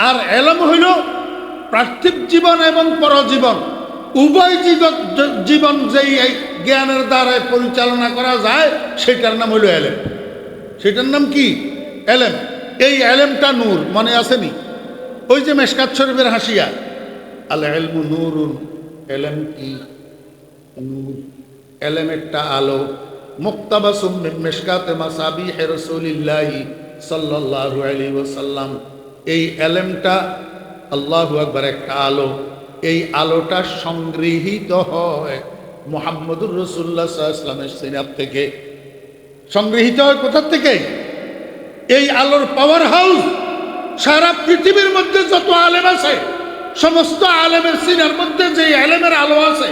আর এলেম হইল পার্থিব জীবন এবং পরজীবন উভয় জীবন যেই জ্ঞানের দ্বারা পরিচালনা করা যায় সেটার নাম হইল এলেম। সেটার নাম কি? এলেম। এই এলেমটা নূর, মনে আসেনি? ওই যে মেশকাত শরীফের হাসিয়া, আল ইলমু নূরুন, এলেম কি? নূর। এলেম একটা আলো। মুক্তাবাসুম মিন মিশকাতে মাসাবিহ রাসূলিল্লাহি সাল্লাল্লাহু আলাইহি ওয়াসাল্লাম। এই এলেমটা, আল্লাহু আকবার, একটা আলো। এই আলোটা সংগৃহীত হয় মুহাম্মদুর রাসূলুল্লাহ সাল্লাল্লাহু আলাইহি ওয়াসাল্লামের সিনাত থেকে। সংগৃহীত হয় কোথা থেকে? এই আলোর পাওয়ার হাউস সারা পৃথিবীর মধ্যে যত আলেম আছে, সমস্ত আলেমের সিনার মধ্যে যে আলেমের আলো আছে,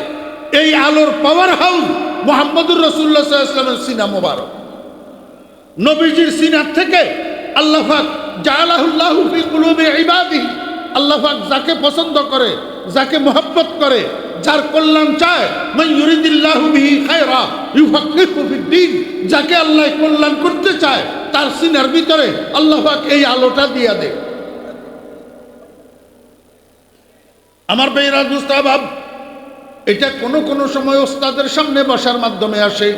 এই আলোর পাওয়ার হাউস মুহাম্মদুর রাসূলুল্লাহ সাল্লাল্লাহু আলাইহি ওয়াসাল্লামের সিনা মোবারক। নবীজির সিনার থেকে আল্লাহ পাক জাআলাহুল্লাহু ফি কুলুবি ইবাদিহি, আল্লাহ পাক যাকে পছন্দ করে, যাকে মহব্বত করে, যার কল্যাণ চায়, মান ইউরিদিল্লাহু বিহি খায়রা ইউফাক্কিহু ফিদ্দীন, যাকে আল্লাহ কল্যাণ করতে চায় তার সিনার ভিতরে আল্লাহ পাক এই আলোটা দিয়া দেয়। আমার ভাইরা দোস্ত আহবাব, এটা কোনো সময় ওস্তাদের সামনে বসার মাধ্যমে আসে,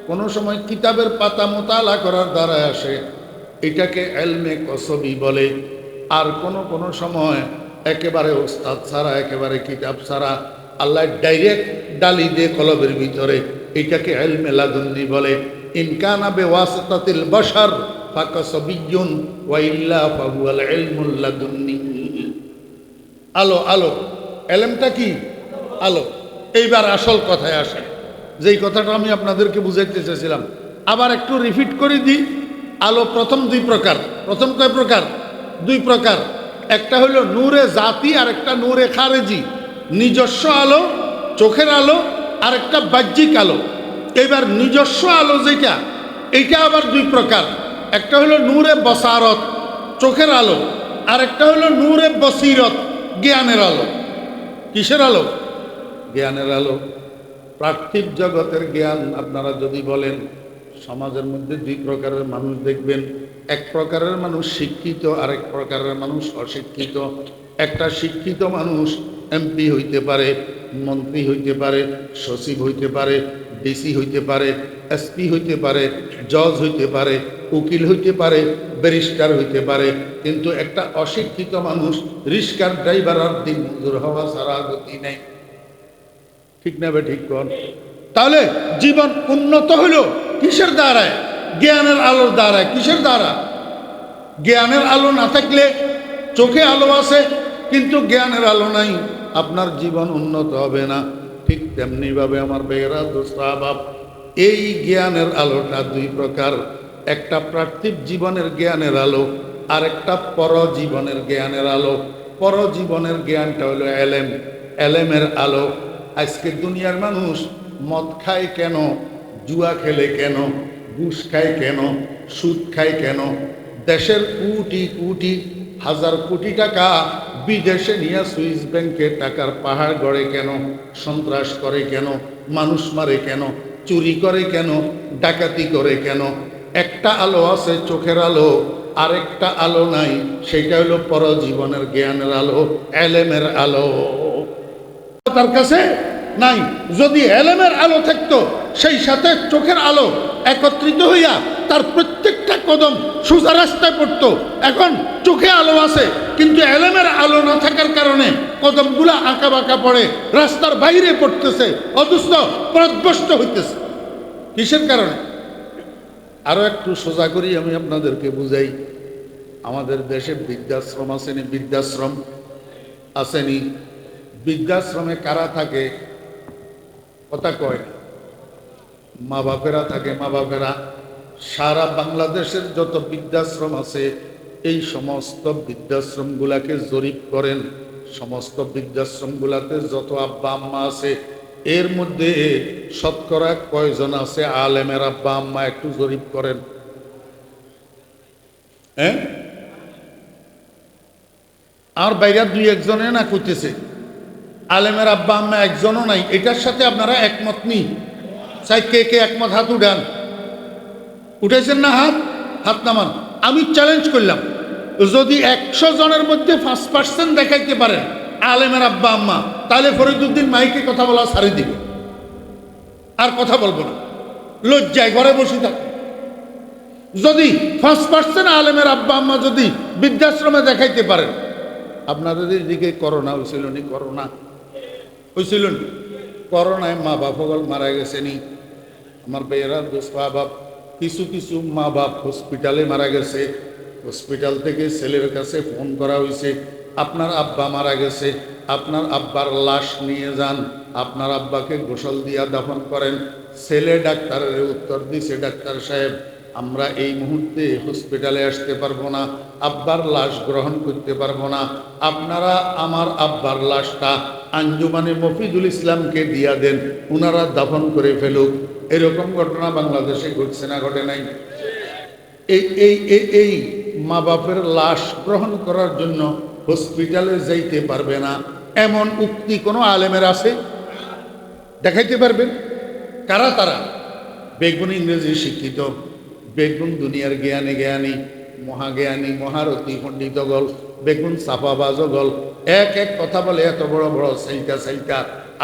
কোনো সময় কিতাবের পাতা মোতালা করার দ্বারা আসে, এটাকে এলমে কসবি বলে। আর কোনো সময় একেবারে ওস্তাদ ছাড়া, একেবারে কিতাব ছাড়া আল্লাহ ডাইরেক্ট ডালি দিয়ে কলবের ভিতরে, এটাকে এলমে লাদুন্নি বলে। ইনকানা বিওয়াসিতাতিল বাশার ফাকাসবিয়্যুন ওয়া ইল্লা ফাহুয়াল ইলমুল লাদুন্নি। আলো আলো, এলেমটা কি? আলো। এইবার আসল কথায় আসে, যেই কথাটা আমি আপনাদেরকে বুঝাইতে চেয়েছিলাম, আবার একটু রিপিট করে দিই। আলো প্রথম দুই প্রকার। প্রথম কয় প্রকার? দুই প্রকার। একটা হলো নূরে জাতি আর একটা নূরে খারেজি। নিজস্ব আলো, চোখের আলো, আর একটা বাহ্যিক আলো। এবার নিজস্ব আলো যেটা, এইটা আবার দুই প্রকার। একটা হলো নূরে বসারত, চোখের আলো, আর একটা হলো নূরে বসিরত, জ্ঞানের আলো। কিসের আলো? জ্ঞানের আলো। পার্থিব জগতের জ্ঞান আপনারা যদি বলেন, সমাজের মধ্যে দুই প্রকারের মানুষ দেখবেন। এক প্রকারের মানুষ শিক্ষিত, আর এক প্রকারের মানুষ অশিক্ষিত। একটা শিক্ষিত মানুষ এমপি হইতে পারে, মন্ত্রী হইতে পারে, সচিব হইতে পারে, ডিসি হইতে পারে, এসপি হইতে পারে, জজ হইতে পারে, উকিল হইতে পারে, ব্যারিস্টার হইতে পারে। কিন্তু একটা অশিক্ষিত মানুষ রিক্সার ড্রাইভার আর দিন মজুর হওয়া ছাড়া গতি নেই। ঠিক না বে ঠিক কর? তাহলে জীবন উন্নত হলো কিসের দ্বারায়? জ্ঞানের আলোর দ্বারায়। কিসের দ্বারা? জ্ঞানের আলো না থাকলে, চোখে আলো আছে কিন্তু জ্ঞানের আলো নাই, আপনার জীবন উন্নত হবে না। ঠিক তেমনি ভাবে আমার বেয়েরা দোস্ত আহবাব, এই জ্ঞানের আলোটা দুই প্রকার। একটা পার্থিব জীবনের জ্ঞানের আলো, আর একটা পরজীবনের জ্ঞানের আলো। পরজীবনের জ্ঞানটা হলো এলেম, এলেমের আলো। আজকে দুনিয়ার মানুষ মদ খায় কেন, জুয়া খেলে কেন, ঘুষ খায় কেন, সুদ খায় কেন, দেশের কোটি কোটি হাজার কোটি টাকা বিদেশে নিয়ে সুইস ব্যাংকে টাকার পাহাড় গড়ে কেন, সন্ত্রাস করে কেন, মানুষ মারে কেন, চুরি করে কেন, ডাকাতি করে কেন? একটা আলো আছে, চোখের আলো, আরেকটা আলো নাই, সেটা হলো পরজীবনের জ্ঞানের আলো, এলেমের আলো। তার কাছে নাই। যদি এলেমের আলো থাকতো, সেই সাথে চোখের আলো একত্রিত হইয়া তার প্রত্যেকটা কদম সোজা রাস্তায় পড়তো। এখন চোখে আলো আছে কিন্তু এলেমের আলো না থাকার কারণে কদমগুলা আঁকা বাঁকা পড়ে, রাস্তার বাইরে পড়তেছে, অথচ পথভ্রষ্ট হইতেছে। কিসের কারণে? আরো একটু সোজা করি আমি আপনাদেরকে বুঝাই। আমাদের দেশে বৃদ্ধাশ্রম আসেনি? বৃদ্ধাশ্রম আসেনি? বৃদ্ধাশ্রমে কারা থাকে? কথা কয়, মা বাপেরা থাকে। মা বাপেরা সারা বাংলাদেশের যত বৃদ্ধাশ্রম আছে এই সমস্ত বৃদ্ধাশ্রমগুলাকে জরিপ করেন। সমস্ত বৃদ্ধাশ্রমগুলাতে যত আব্বা আম্মা আছে এর মধ্যে শতকরা কয়জন আছে আলেমের আব্বা আম্মা? একটু জরিপ করেন। হ্যাঁ, আর বাইরে দুই একজনে না কইতেছে আলেমের আব্বা আম্মা একজনও নাই। এটার সাথে আপনারা একমত নি? চাই কে কে একমত? হাত উঠান। উঠেছেন না? হাত হাত নামান। আমি চ্যালেঞ্জ করলাম, যদি 100 জনের মধ্যে 5% দেখাইতে পারেন আলেমের আব্বা আম্মা, তাহলে ফরিদউদ্দিন মাইকে কথা বলা ছাড়ি দিবে, আর কথা বলবো না, লজ্জায় ঘরে বসে থাক। যদি 5% আলেমের আব্বা আম্মা যদি বৃদ্ধাশ্রমে দেখাইতে পারেন। আপনাদের দিকে করোনা হয়েছিল নি? করোনা হয়েছিল নি? করোনায় মা বাপ সকল মারা গেছেনি। আমার বেয়েরা দোস্ত বাপ, কিছু কিছু মা বাপ হসপিটালে মারা গেছে। হসপিটাল থেকে ছেলের কাছে ফোন করা হয়েছে, আপনার আব্বা মারা গেছে, আপনার আব্বার লাশ নিয়ে যান, আপনার আব্বাকে গোসল দিয়া দাফন করেন। ছেলে ডাক্তারের উত্তর দিছে, ডাক্তার সাহেব আমরা এই মুহূর্তে হসপিটালে আসতে পারবো না, আব্বার লাশ গ্রহণ করতে পারবো না, আপনারা আমার আব্বার লাশটা আঞ্জুমানে মফিজুল ইসলামকে দিয়া দেন, ওনারা দাফন করে ফেলুক। এরকম ঘটনা বাংলাদেশে ঘটছে না? ঘটে নাই? এই এই এই মা বাপের লাশ গ্রহণ করার জন্য হসপিটালে যাইতে পারবে না এমন উক্তি কোনো আলেমের আছে? দেখাইতে পারবেন? কারা তারা? বেগুন ইংরেজি শিক্ষিত, বেগুন দুনিয়ার জ্ঞানী জ্ঞানী, মহাজ্ঞানী মহারথী পণ্ডিতগল, বেগুন চাপাবাজগল, এক এক কথা বলে, এত বড় বড় সাইকা সাইকা।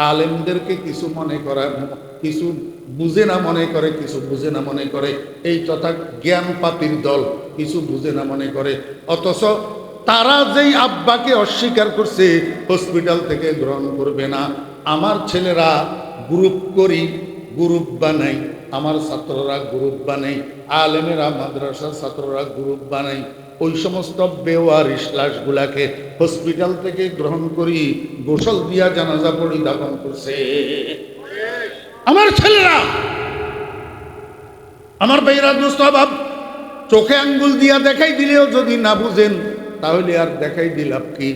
আলেমদেরকে কিছু মনে করার, কিছু বুঝে না মনে করে, কিছু বুঝে না মনে করে। এই তথা জ্ঞান পাপীর দল কিছু বুঝে না মনে করে। অথচ তারা যেই আব্বাকে অস্বীকার করছে হসপিটাল থেকে গ্রহণ করবে না। আমার ছেলেরা গ্রুপ করি, গ্রুপ বানাই, আমার ছাত্ররা গ্রুপ বানাই, আলেমেরা মাদ্রাসার ছাত্ররা গ্রুপ বানাই, ওই সমস্ত বেওয়ারিশ লাশগুলাকে হসপিটাল থেকে গ্রহণ করি, গোসল দিয়া জানাজা পড়ি দাফন করছে আমার ছেলেরা। আমার ভাইরা দোস্ত বাপ, চোখে আঙ্গুল দিয়া দেখাই দিলেও যদি না বুঝেন তাহলে আর দেখাই দিলাম কি?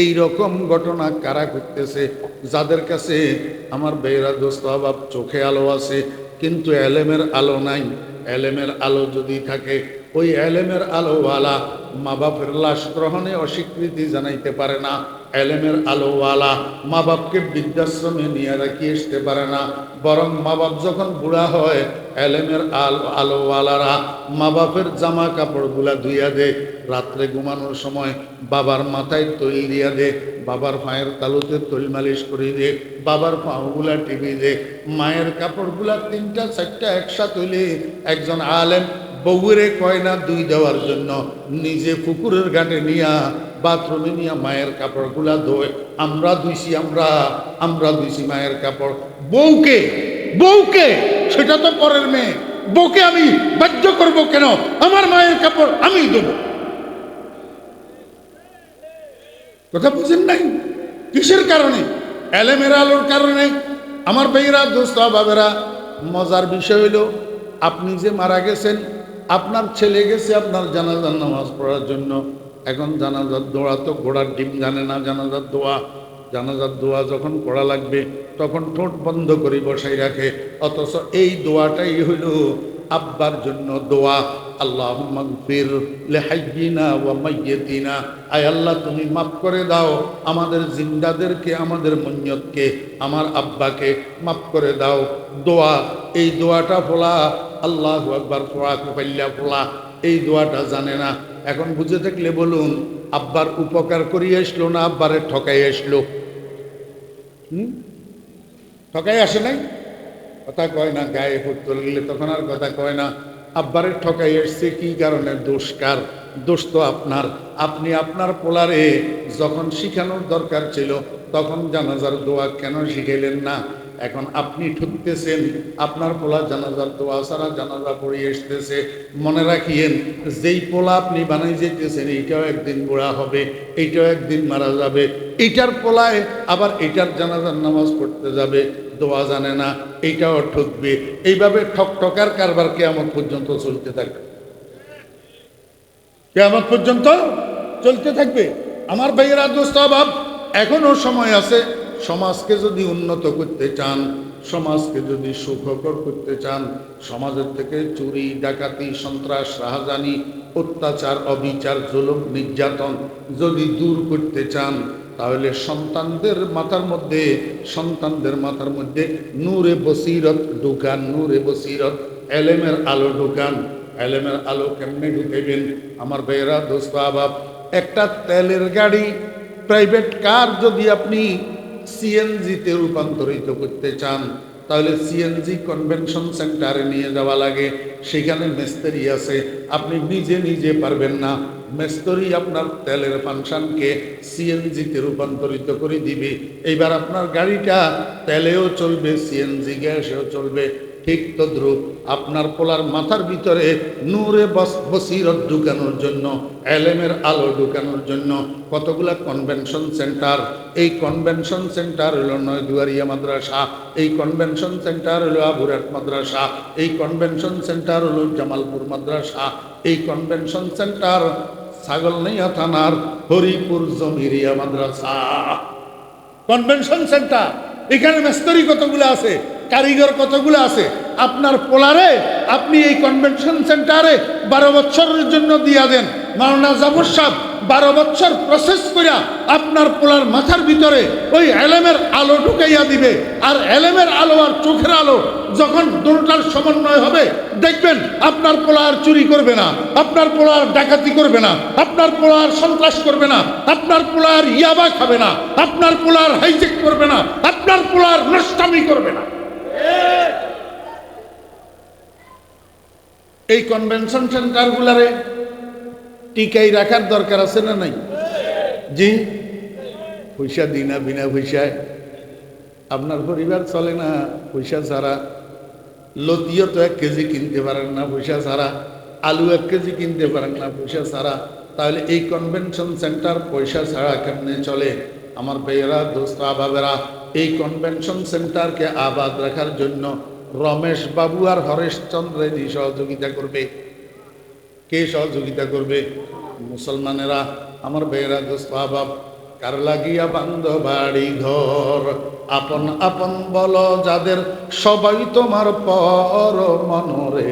এই রকম ঘটনা কারা করতেছে? যাদের কাছে আমার ভাইরা দোস্ত বাপ চোখে আলো আছে কিন্তু এলেমের আলো নাই। এলেমের আলো যদি থাকে, ওই এলেমের আলোওয়ালা মা বাপের লাশ গ্রহণে অস্বীকৃতি জানাইতে পারে না। এলেমের আলোওয়ালা মা বাপকে বৃদ্ধাশ্রমে নিয়ে রাখিয়ে আসতে পারে না। বরং মা বাপ যখন বুড়া হয়, এলেমের আলোওয়ালারা মা বাপের জামা কাপড়গুলা ধুইয়া দে, রাত্রে ঘুমানোর সময় বাবার মাথায় তৈল দিয়া দে, বাবার পায়ের তালুতে তৈল মালিশ করে দে, বাবার পাগুলা টিপি দে, মায়ের কাপড়গুলা 3টা 4টা একসাথে হইলে একজন আলেম বউরে কয় না দুই দেওয়ার জন্য, নিজে পুকুরের ঘাটে নিয়া বাথরুমে নিয়ে মায়ের কাপড়গুলা ধোয়। আমরা ধুইছি মায়ের কাপড়। বউকে সেটা তো পরের মেয়ে, বউকে আমি বাধ্য করব কেন? আমার মায়ের কাপড় আমি দেবো। কথা বুঝেন নাই? কিসের কারণে? এলেমের আলোর কারণে। আমার ভাইয়েরা দোস্ত বাবেরা, মজার বিষয় হইল, আপনি যে মারা গেছেন, আপনার ছেলে গেছে আপনার জানাজার নামাজ পড়ার জন্য। এখন জানাজার দোয়া তো ঘোড়ার ডিম জানে না। জানাজার দোয়া যখন পড়া লাগবে তখন ঠোঁট বন্ধ করে বসাই রাখে। অথচ এই দোয়াটাই হইল আব্বার জন্য দোয়া। আল্লাহুম্মা গফির লিহাইয়িনা ওয়া মাইয়িতিনা, আয় আল্লাহ তুমি মাফ করে দাও আমাদের জিন্দাদেরকে, আমাদের মইয়্যতকে, আমার আব্বাকে মাফ করে দাও। দোয়া, এই দোয়াটা বলা আল্লাহু আকবার পড়া, এই দোয়াটা জানে না। এখন বুঝে থাকলে বলুন, আব্বার উপকার করিয়ে আসলো না আব্বারে ঠকাই আসলো? ঠকাই আসে নাই? কথা কয় না, গায়ে ফুট তুললে তখন আর কথা কয় না। আব্বারে ঠকাই এসছে কি কারণে? দোষ কার? দোষ তো আপনার। আপনি আপনার পোলারে যখন শিখানোর দরকার ছিল তখন জানাজার দোয়া কেন শিখাইলেন না? এখন আপনি ঠুকতেছেন, আপনার পোলা জানাজার দোয়া ছাড়া জানাজা পড়ে এসতেছে। মনে রাখিয়েন, যেই পোলা আপনি বানাই যেতেছেন এইটাও একদিন বুড়া হবে, এইটাও একদিন মারা যাবে। এইটার পোলায় আবার এইটার জানাজার নামাজ পড়তে যাবে, দোয়া জানে না, এইটাও ঠকবে। এইভাবে ঠকঠকার কারবার কিয়ামত পর্যন্ত চলতে থাকবে, কিয়ামত পর্যন্ত চলতে থাকবে। আমার ভাইয়েরা, দোস্ত বাপ, এখনো সময় আছে। সমাজকে যদি উন্নত করতে চান, সমাজকে যদি সুখকর করতে চান, সমাজের থেকে চুরি, ডাকাতি, সন্ত্রাস, রাহাজানি, অত্যাচার, অবিচার, জুলুম, নির্যাতন যদি দূর করতে চান, তাহলে সন্তানদের মাথার মধ্যে নূরে বসিরত ঢুকান, নূরে বসিরত, এলেমের আলো ঢুকান। এলেমের আলো কেমনে ঢুকাইবেন? আমার ভাইয়েরা, দোস্ত আবাব, একটা তেলের গাড়ি, প্রাইভেট কার যদি আপনি সিএনজিতে রূপান্তরিত করতে চান, তাহলে সিএনজি কনভেনশন সেন্টারে নিয়ে যাওয়া লাগে। সেখানে মিস্ত্রি আছে, আপনি নিজে পারবেন না। মিস্ত্রি আপনার তেলের ফাংশনকে সিএনজিতে রূপান্তরিত করে দিবে। এইবার আপনার গাড়িটা তেলেও চলবে, সিএনজি গ্যাসেও চলবে। ঠিক তদ্রূপ আপনার পোলার মাথার ভিতরে নূরে বসিরত ঢুকানোর জন্য, এলেমের আলো ঢুকানোর জন্য কতগুলা কনভেনশন সেন্টার। এই কনভেনশন সেন্টার হলো নয়দুয়ারিয়া মাদ্রাসা, এই কনভেনশন সেন্টার হলো আবুরাট মাদ্রাসা, এই কনভেনশন সেন্টার হলো জামালপুর মাদ্রাসা, এই কনভেনশন সেন্টার ছাগলনাইয়া থানার হরিপুর জমিরিয়া মাদ্রাসা। কনভেনশন সেন্টার, এখানে মিস্ত্রি কতগুলো আছে, কারিগর কতগুলো আছে। আপনার পোলারে আপনি এই কনভেনশন সেন্টারে 12 বছরের জন্য দিয়া দেন। মাওলানা জাফর সাহেব 12 বছর প্রসেস করিয়া আপনার পোলার মাথার ভিতরে ওই এলেমের আলো ঢুকাইয়া দিবে। আর এলেমের আলো আর চোখের আলো যখন দুটোটার সমন্বয় হবে, দেখবেন আপনার পোলা আর চুরি করবে না, আপনার পোলা আর ডাকাতি করবে না, আপনার পোলা আর সন্ত্রাস করবে না, আপনার পোলা আর ইয়াবা খাবে না, আপনার পোলা আর হাইজেক করবে না, আপনার পোলা আর নষ্টামি করবে না। এই কনভেনশন সেন্টারগুলারে টিকাই রাখার দরকার আছে না নাই? জি, পয়সা দিই না, বিনা পয়সায় আপনার পরিবার চলে না পয়সা ছাড়া। লতিও তো 1 কেজি কিনতে পারেন না পয়সা ছাড়া, আলু 1 কেজি কিনতে পারেন না পয়সা ছাড়া। তাহলে এই কনভেনশন সেন্টার পয়সা ছাড়া কেমনে চলে? আমার ভাইয়েরা, দোস্ত আবাবেরা, এই কনভেনশন সেন্টারকে আবাদ রাখার জন্য রমেশ বাবু আর হরেশ চন্দ্রেরই সহযোগিতা করবে। কে সহযোগিতা করবে? মুসলমানেরা। আমার ভাইয়েরা, দোস্ত আবাব, কার লাগিয়া বান্ধ বাড়ি ঘর, আপন আপন বলো যাদের সবাই তোমার পর মনরে।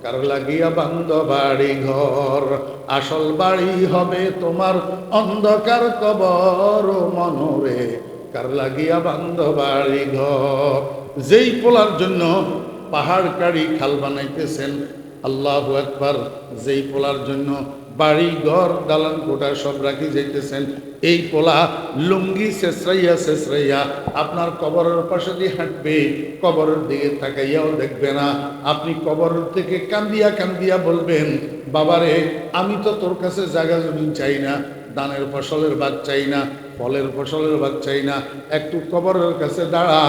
কার লাগিয়া বান্ধ বাড়ি ঘর, আসল বাড়ি হবে তোমার অন্ধকার কবর মনরে। কার লাগিয়া বান্ধ বাড়ি ঘর। যেই পোলার জন্য পাহাড় কাড়ি খাল বানাইতেছেন, আল্লাহু আকবার, যেই পোলার জন্য বাড়ি ঘর দালান কোঠা সব রাখি যাইতেছেন, এই পোলা লুঙ্গি শেষরাইয়া আপনার কবরের পাশে দিয়ে হাঁটবে, কবরের দিকে তাকাইয়াও দেখবে না। আপনি কবরের থেকে কান্দিয়া বলবেন, বাবারে, আমি তো তোর কাছে জায়গা জমিন চাই না, দানের ফসলের ভাগ চাই না, ফলের ফসলের ভাগ চাই না। একটু কবরের কাছে দাঁড়া,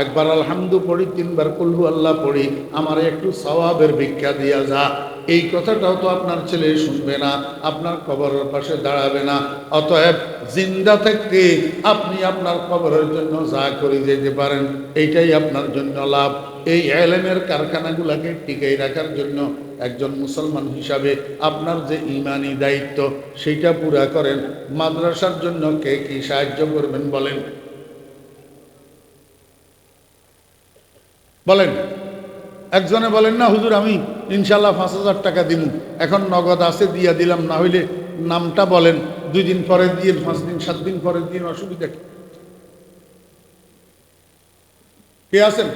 একবার আলহামদু পড়ি, 3 বার কুলহু আল্লাহ পড়ি, আমার একটু সওয়াবের ভিক্ষা দিয়া যা। এই কথাটাও তো আপনার ছেলে শুনবে না, আপনার কবরের পাশে দাঁড়াবে না। অতএব জিন্দা থাকতে আপনি আপনার কবরের জন্য যা করে যেতে পারেন, এইটাই আপনার জন্য লাভ। এই এলেমের কারখানাগুলোকে টিকাই রাখার জন্য একজন মুসলমান হিসাবে আপনার যে ইমানি দায়িত্ব, সেইটা পুরা করেন। মাদ্রাসার জন্য কে কি সাহায্য করবেন বলেন? বলেন। একজনে বলেন না, হুজুর আমি ইনশাল্লাহ 5,000 টাকা দিব, এখন নগদ আছে দিয়া দিলাম, না হইলে নামটা বলেন, 2 দিন পরে দিয়ে, 5 দিন 7 দিন পরে দিয়ে, অসুবিধা কি? কে আছেন?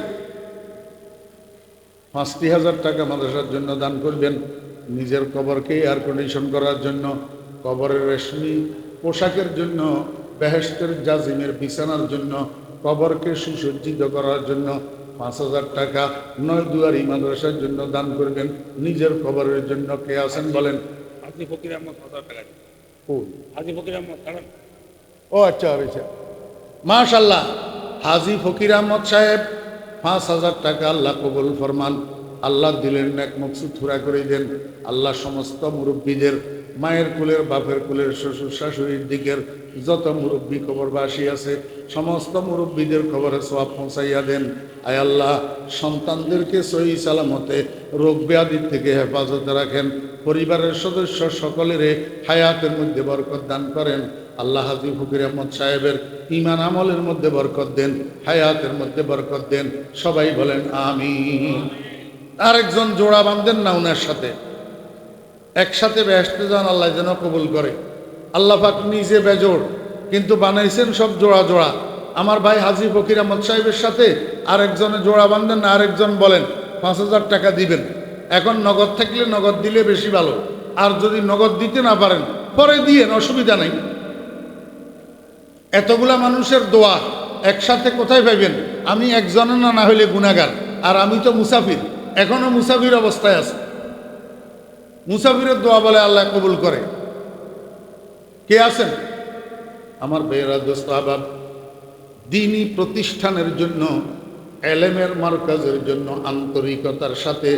50,000 টাকা মাদ্রাসার জন্য দান করবেন, নিজের কবরকে এয়ার কন্ডিশন করার জন্য, কবরের রেশমি পোশাকের জন্য, বেহেশতের জাজিমের বিছানার জন্য, কবরকে সুসজ্জিত করার জন্য, 5,000 টাকা নয় দুয়ারি মাদ্রাসার জন্য দান করবেন, নিজের কবরের জন্য। কে আছেন বলেন? হাজি ফকির আহমদ 1000 টাকা দিন। ও হাজি ফকির আহমদ কারণ ও আচ্ছা আচ্ছা, মাশাল্লাহ। হাজি ফকির আহমদ সাহেব 5,000 টাকা আল্লাহ কবুল ফরমান। আল্লাহ দিলেন নেক মকসুদ পুরা করে দেন। আল্লাহ সমস্ত মুরব্বীদের, মায়ের কুলের, বাপের কুলের, শ্বশুর শাশুড়ির দিকের যত মুরব্বী কবরবাসী আছে সমস্ত মুরব্বীদের কবরে সওয়াব পৌঁছাইয়া দেন। আয় আল্লাহ সন্তানদেরকে সহি সালামতে রোগ ব্যাধির থেকে হেফাজতে রাখেন। পরিবারের সদস্য সকলের হায়াতের মধ্যে বরকত দান করেন। আল্লাহ হাজি ফকির আহমদ সাহেবের ঈমান আমলের মধ্যে বরকত দেন, হায়াতের মধ্যে বরকত দেন। সবাই বলেন আমিন। আরেকজন জোড়া বাঁধেন না উনার সাথে, একসাথে বেহেশতে যান, আল্লাহ যেন কবুল করে। আল্লাহ পাক নিজে বেজোড় কিন্তু বানাইছেন সব জোড়া জোড়া। আমার ভাই হাজি ফকির আহমদ সাহেবের সাথে আরেকজনে জোড়া বাঁধেন না, আরেকজন বলেন 5,000 টাকা দিবেন। এখন নগদ থাকলে নগদ দিলে বেশি ভালো, আর যদি নগদ দিতে না পারেন পরে দিয়েন, অসুবিধা নেই। এতগুলা মানুষের দোয়া একসাথে কোথায় পাইবেন? আমি একজনে না হইলে গুনাহগার, আর আমি তো মুসাফির, এখনো মুসাফির অবস্থায় আছে। মুসাফিরের দোয়া বলে আল্লাহ কবুল করে। কে আছেন আমার ভাইয়েরা, দোস্ত আহবাব? দ্বীনি প্রতিষ্ঠানের জন্য, এলেমের মারকাজের জন্য আন্তরিকতার সাথে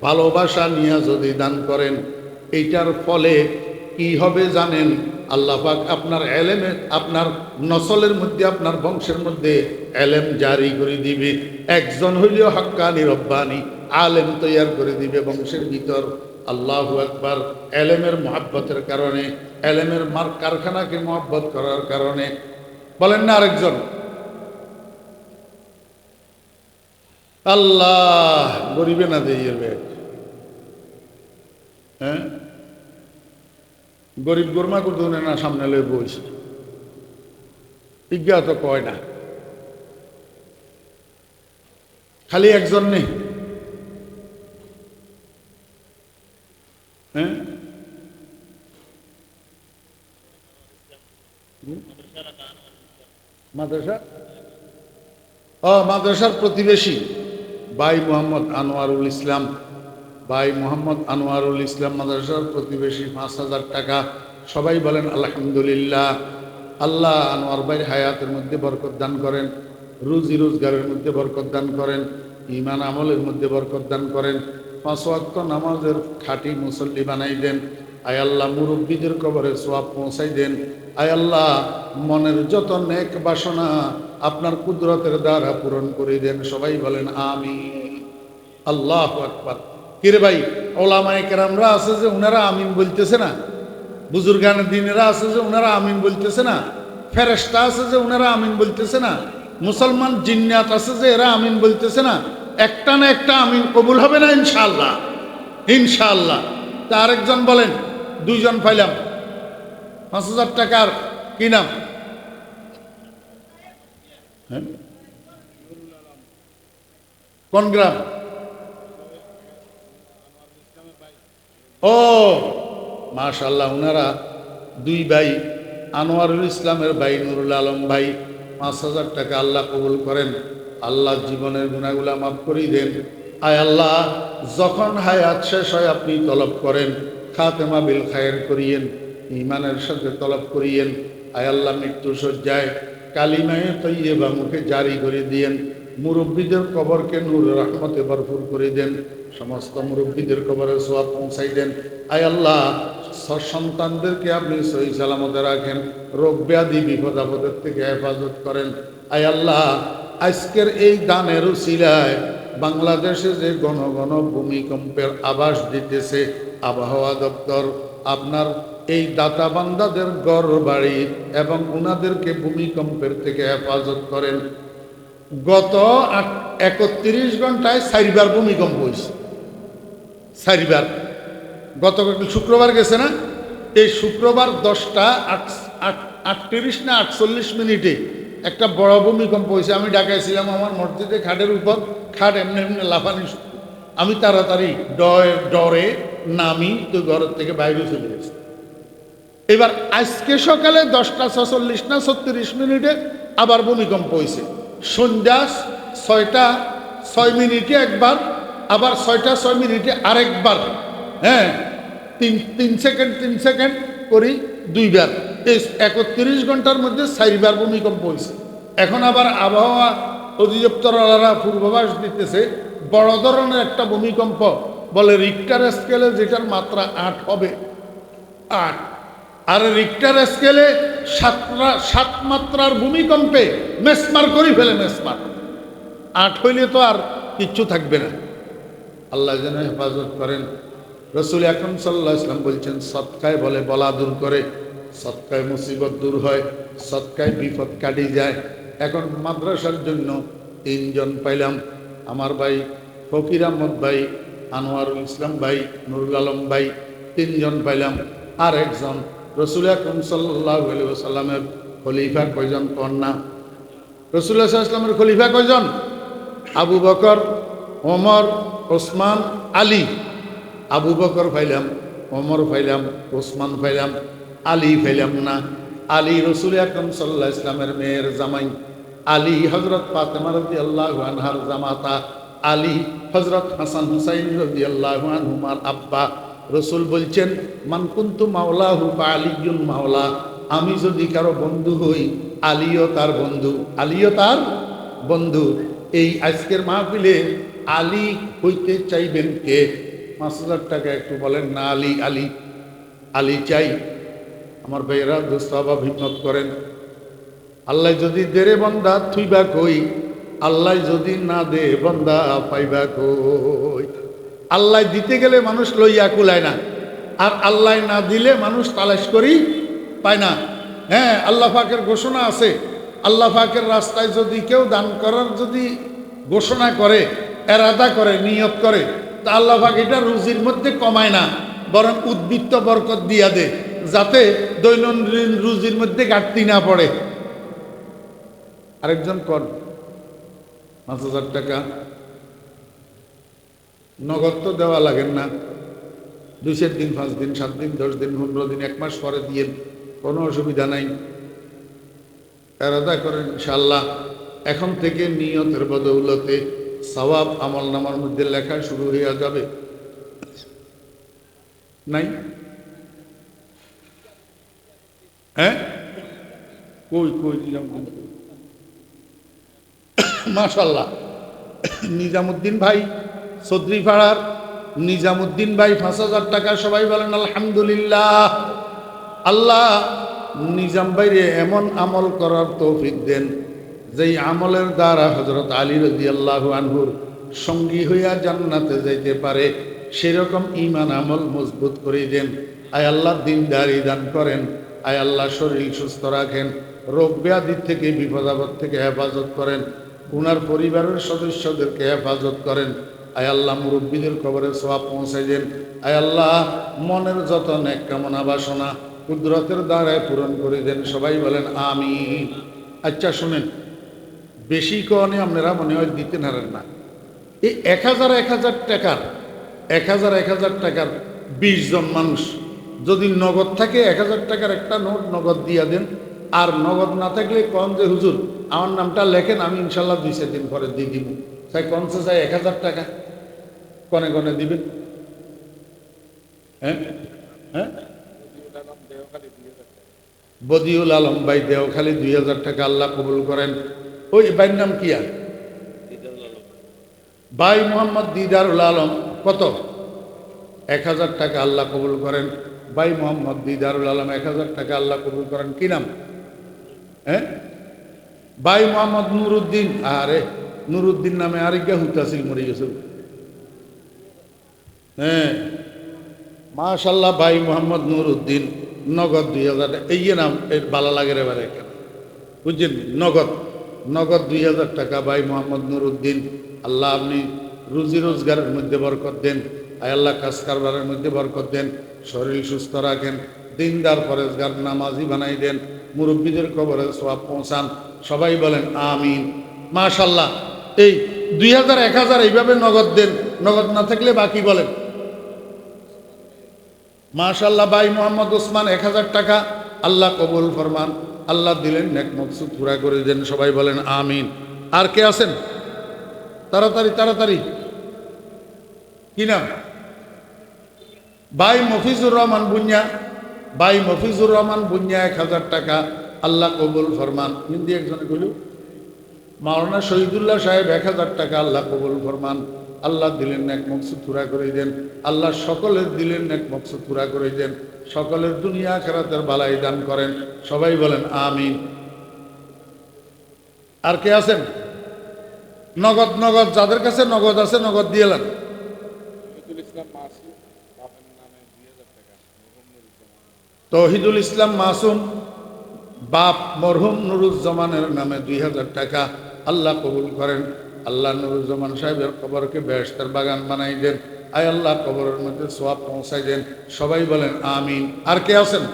ভালোবাসা নিয়ে যদি দান করেন, এইটার ফলে কি হবে জানেন? আল্লাহ পাক আপনার এলেমে, আপনার নসলের মধ্যে, আপনার বংশের মধ্যে এলেম জারি করে দিবে। একজন হইলেও হাক্কানি রব্বানি আলেম তৈয়ার করে দিবে বংশের ভিতর। আল্লাহু আকবার। এলেমের মহাব্বতের কারণে, এলেমের কারখানাকে মহাব্বত করার কারণে। বলেন না আরেকজন? আল্লাহ গরিবে না দিয়ে, হ্যাঁ, গরিব গরমা করতে না, সামনে লয়ে বইছে, বিজ্ঞা তো কয় না, খালি একজন নেই। হ্যাঁ, মাদ্রাসা, মাদ্রাসার প্রতিবেশী ভাই মোহাম্মদ আনোয়ারুল ইসলাম, ভাই মোহাম্মদ আনোয়ারুল ইসলাম মাদ্রাসার প্রতিবেশী 5,000 টাকা। সবাই বলেন আলহামদুলিল্লাহ। আল্লাহ আনোয়ার ভাইয়ের হায়াতের মধ্যে বরকত দান করেন, রুজি রোজগারের মধ্যে বরকত দান করেন, ঈমান আমলের মধ্যে বরকত দান করেন। 5 ওয়াক্ত নামাজের খাঁটি মুসল্লি বানাই দেন। আয় আল্লাহ মুরব্বীদের কবরে সওয়াব পৌঁছাই দেন। আয় আল্লাহ মনের যত নেক বাসনা আপনার কুদরতের দ্বারা পূরণ করে দেন। সবাই বলেন আমিন। আল্লাহু আকবার। কিরে ভাই, ওলামায়ে কেরামরা আছে যে উনারা আমিন বলতেছে না, বুজুর্গানের দিনেরা আছে যে উনারা আমিন বলতেছে না, ফেরেশতা আছে যে উনারা আমিন বলতেছে না, মুসলমান জিন্নাত আছে যে এরা আমিন বলতেছে না, একটা না একটা আমিন কবুল হবে না ইনশাআল্লাহ, ইনশাআল্লাহ। তা আরেকজন বলেন, দুইজন পাইলাম 5,000 টাকার কি নাম? হ্যাঁ, কোন গ্রাম? ও মাশাআল্লাহ, উনারা দুই ভাই, আনোয়ারুল ইসলামের ভাই নুরুল আলম ভাই 5,000 টাকা আল্লাহ কবুল করেন। আল্লাহ জীবনের গুনাহগুলা মাফ করে দেন। আয় আল্লাহ যখন হায়াত শেষ হয় আপনি তলব করেন, খাতেমা বিল খায়ের করিয়েন, ঈমানের সাথে তলব করিয়েন। আয় আল্লাহ মৃত্যু সজ্জায় কালিমায়ে তৈয়বা মুখে জারি করে দিয়েন। মুরব্বীদের কবরকে নূর রহমতে ভরপুর করে দেন। সমস্ত মুরব্বীদের কবরে সওয়াব পৌঁছাই দেন। আয় আল্লাহ সন্তানদেরকে আপনি সহি সালামতে রাখেন, রোগ ব্যাধি বিপদ আপদের থেকে হেফাজত করেন। আয় আল্লাহ আজকের এই দানের উসিলায় বাংলাদেশে যে ঘন ঘন ভূমিকম্পের আভাস দিতেছে, আবহাওয়া দপ্তর আপনার এই দাতা বান্দাদের ঘর বাড়ি এবং উনাদেরকে ভূমিকম্পের থেকে হেফাজত করেন। গত 31 ঘন্টায় 4বার ভূমিকম্প হয়েছে, 4বার। গতকাল শুক্রবার গেছে না, এই শুক্রবার 10টা 38 না 48 মিনিটে একটা বড় ভূমিকম্প হয়েছে। আমি ঢাকায় ছিলাম, আমার মসজিদে খাটের উপর, খাট এমনি এমনি লাফানি। আমি তাড়াতাড়ি ডরে নামি তো ঘরের থেকে বাইরে চলে গেছি। এবার আজকে সকালে 10টা 46 না 36 মিনিটে আবার ভূমিকম্প হয়েছে। সন্ধ্যা 6টা 6 মিনিটে একবার, আবার 6টা 6 মিনিটে আরেকবার, হ্যাঁ, 3 সেকেন্ড করি 2বার। এই 31 ঘন্টার মধ্যে 4বার ভূমিকম্প হয়েছে। এখন আবার আবহাওয়া অধিদপ্তরওয়ালারা পূর্বাভাস দিতেছে বড় ধরনের একটা ভূমিকম্প, বলে রিক্টার স্কেলে যেটার মাত্রা 8 হবে, 8। আর রিক্টার স্কেলে 7 মাত্রার ভূমিকম্পে মেসমার করি ফেলে, মেসমার। 8 হইলে তো আর কিচ্ছু থাকবে না। আল্লাহ যেন হেফাজত করেন। রসুল আকরাম সাল্লাল্লাহু আলাইহি ওয়াসাল্লাম বলছেন, সদকায় বলে বলা দূর করে, সদকায় মুসিবত দূর হয়, সদকায় বিপদ কাটি যায়। এখন মাদ্রাসার জন্য 3 জন পাইলাম, আমার ভাই ফকির আহমদ ভাই, আনোয়ারুল ইসলাম ভাই, নুরুল আলম ভাই, 3 জন পাইলাম। আর একজন রসুল আকরাম সাল্লাল্লাহু আলাইহি ওয়াসাল্লামের খলিফা কয়জন কন্যা? রাসূলুল্লাহ সাল্লাল্লাহু আলাইহি ওয়াসাল্লামের খলিফা কয়জন? আবু বকর, ওমর, ওসমান, আলী। আবু বকর পাইলাম, ওমর পাইলাম, ওসমান পাইলাম, আলী পাইলাম না। আলী রসুল আকরাম সাল্লাল্লাহু আলাইহি ওয়াসাল্লামের মেয়ের জামাই, আলী হযরত ফাতেমা রাদিয়াল্লাহু আনহার জামাতা, আলী হযরত হাসান হুসাইন রাদিয়াল্লাহু আনহুমার আব্বা। রসুল বলছেন, মান কুনতু মাওলাহু ফাআলিয়্যুন মাওলা, আমি যদি কারো বন্ধু হই, আলীও তার বন্ধু, আলীও তার বন্ধু। এই আজকের মাহফিলে আলী হইতে চাইবেন কে? 5,000 টাকা একটু বলেন না। আলী, আলী, আলী চাই। আমার ভাইয়েরা দোস্ত বাবা হিম্মত করেন। আল্লাহ যদি দেরে বন্দা থুইবা কই, আল্লাহ যদি না দে বন্দা পাইবা কই। আল্লাহ দিতে গেলে মানুষ লইয়া কুলায় না, আর আল্লাহ না দিলে মানুষ তালাশ করি পায় না। হ্যাঁ, আল্লাহ পাকের ঘোষণা আছে, আল্লাহ পাকের রাস্তায় যদি কেউ দান করার যদি ঘোষণা করে, এরাদা করে, নিয়ত করে, তা আল্লাহ পাক এটা রুজির মধ্যে কমায় না, বরং উদ্বৃত্ত বরকত দিয়া দে, যাতে দৈনন্দিন রুজির মধ্যে ঘাটতি না পড়ে। আরেকজন কর 5,000 টাকা নগদ তো দেওয়া লাগেন না, 2 দিন, 5 দিন, 7 দিন, 10 দিন, 15 দিন, 1 মাস পরে দিয়ে কোনো অসুবিধা নাই। এরাদা করেন ইনশাআল্লাহ। এখন থেকে নিয়তের বদৌলতে সওয়াব আমল নামার মধ্যে লেখা শুরু হয়ে যাবে। নাই? হ্যাঁ, কই কই মাশাআল্লাহ। নিজামুদ্দিন ভাই, চৌধুরীপাড়ার নিজামুদ্দিন ভাই 5,000 টাকা। সবাই বলেন আলহামদুলিল্লাহ। আল্লাহ নিজাম ভাইরে এমন আমল করার তৌফিক দেন, যেই আমলের দ্বারা হযরত আলী রাদিয়াল্লাহু আনহুর সঙ্গী হইয়া জান্নাতে যাইতে পারে, সেরকম ঈমান আমল মজবুত করে দেন। আয় আল্লাহ দিনদারি দান করেন। আয় আল্লাহ শরীর সুস্থ রাখেন, রোগ ব্যাধি থেকে, বিপদ আপদ থেকে হেফাজত করেন। উনার পরিবারের সদস্যদেরকে হেফাজত করেন। আয় আল্লাহ মুরব্বীদের কবরে সওয়াব পৌঁছাই দেন। আয় আল্লাহ মনের যত নেক কামনা বাসনা কুদরতের দ্বারায় পূরণ করে দেন। সবাই বলেন আমিন। আচ্ছা শুনেন, বেশি কনে আপনারা মনে হয় দিতে নারেন না। এই 1,000 টাকার 1,000 টাকার 20 জন মানুষ যদি নগদ থাকে, 1,000 টাকার একটা নোট নগদ দিয়া দেন। আর নগদ না থাকলে কন যে হুজুর আমার নামটা লেখেন, আমি ইনশাল্লাহ 2-4 দিন পরে দিয়ে দিব। তাই কনসে চাই 1,000 টাকা কনে কনে দিবেন। হ্যাঁ হ্যাঁ, বদিউল আলম ভাই দেওখালি 2,000 টাকা। আল্লাহ কবুল করেন। ওই ভাইয়ের নাম কি? আর ভাই মোহাম্মদ দিদারুল আলম কত? 1,000 টাকা। আল্লাহ কবুল করেন। ভাই মোহাম্মদ দিদারুল আলম 1,000 টাকা। আল্লাহ কবুল করেন। কি নাম? হ্যাঁ, ভাই মোহাম্মদ নুরুদ্দিন। আরে নুরুদ্দিন নামে আরেকটা হুতাসিল মরে গেছে। হ্যাঁ, মাশাল্লাহ। ভাই মোহাম্মদ নুরুদ্দিন নগদ 2,000 টাকা। এই নাম এর ভালো লাগে রে বারে, কেন বুঝছেন? নগদ 2,000 টাকা ভাই মোহাম্মদ নুরুদ্দিন। আল্লাহ আপনি রুজি রোজগারের মধ্যে বরকত দেন। আয় আল্লাহ কাজ কারবারের মধ্যে বরকত দেন, শরীর সুস্থ রাখেন, দিনদার পরেজগার নামাজি বানাই দেন, মুরব্বীদের কবরে সওয়াব পৌঁছান। সবাই বলেন আমিন। মাশাল্লাহ। এই 2,000 1,000 এইভাবে নগদ দেন, নগদ না থাকলে বাকি বলেন। মাশাল্লাহ। ভাই মোহাম্মদ ওসমান 1,000 টাকা। আল্লাহ কবুল ফরমান। আল্লাহ দিলেন নেক মকসুদ পুরা করে দেন। সবাই বলেন আমিন। আর কে আছেন? তাড়াতাড়ি তাড়াতাড়ি। কি নাম? ভাই মফিজুর রহমান বুনিয়া। ভাই মফিজুর রহমান বুনিয়া 1000 টাকা আল্লাহ কবুল ফরমান। হিন্দি একজনে বলু। মাওলানা শহীদুল্লাহ সাহেব 1000 টাকা আল্লাহ কবুল ফরমান। আল্লাহ দিলেন নেক মকসুদ পুরা করে দেন। আল্লাহ সকলের দিলেন নেক মকসুদ পুরা করে দেন। সকলের দুনিয়া আখিরাতের বালাই দান করেন। সবাই বলেন আমিন। আর কে আছেন? নগদ নগদ, যাদের কাছে নগদ আছে নগদ দিয়ে এলেন। তৌহিদুল ইসলাম মাসুম বাপ মরহুম নুরুজ্জামানের নামে 2000 টাকা আল্লাহ কবুল করেন। আল্লাহ নুরুজ্জামান সাহেবের কবরকে বেহেশতের বাগান বানাই দেন। আয় আল্লাহ কবরের মধ্যে সওয়াব পৌঁছাই দেন। সবাই বলেন আমিন। আর কে আছেন?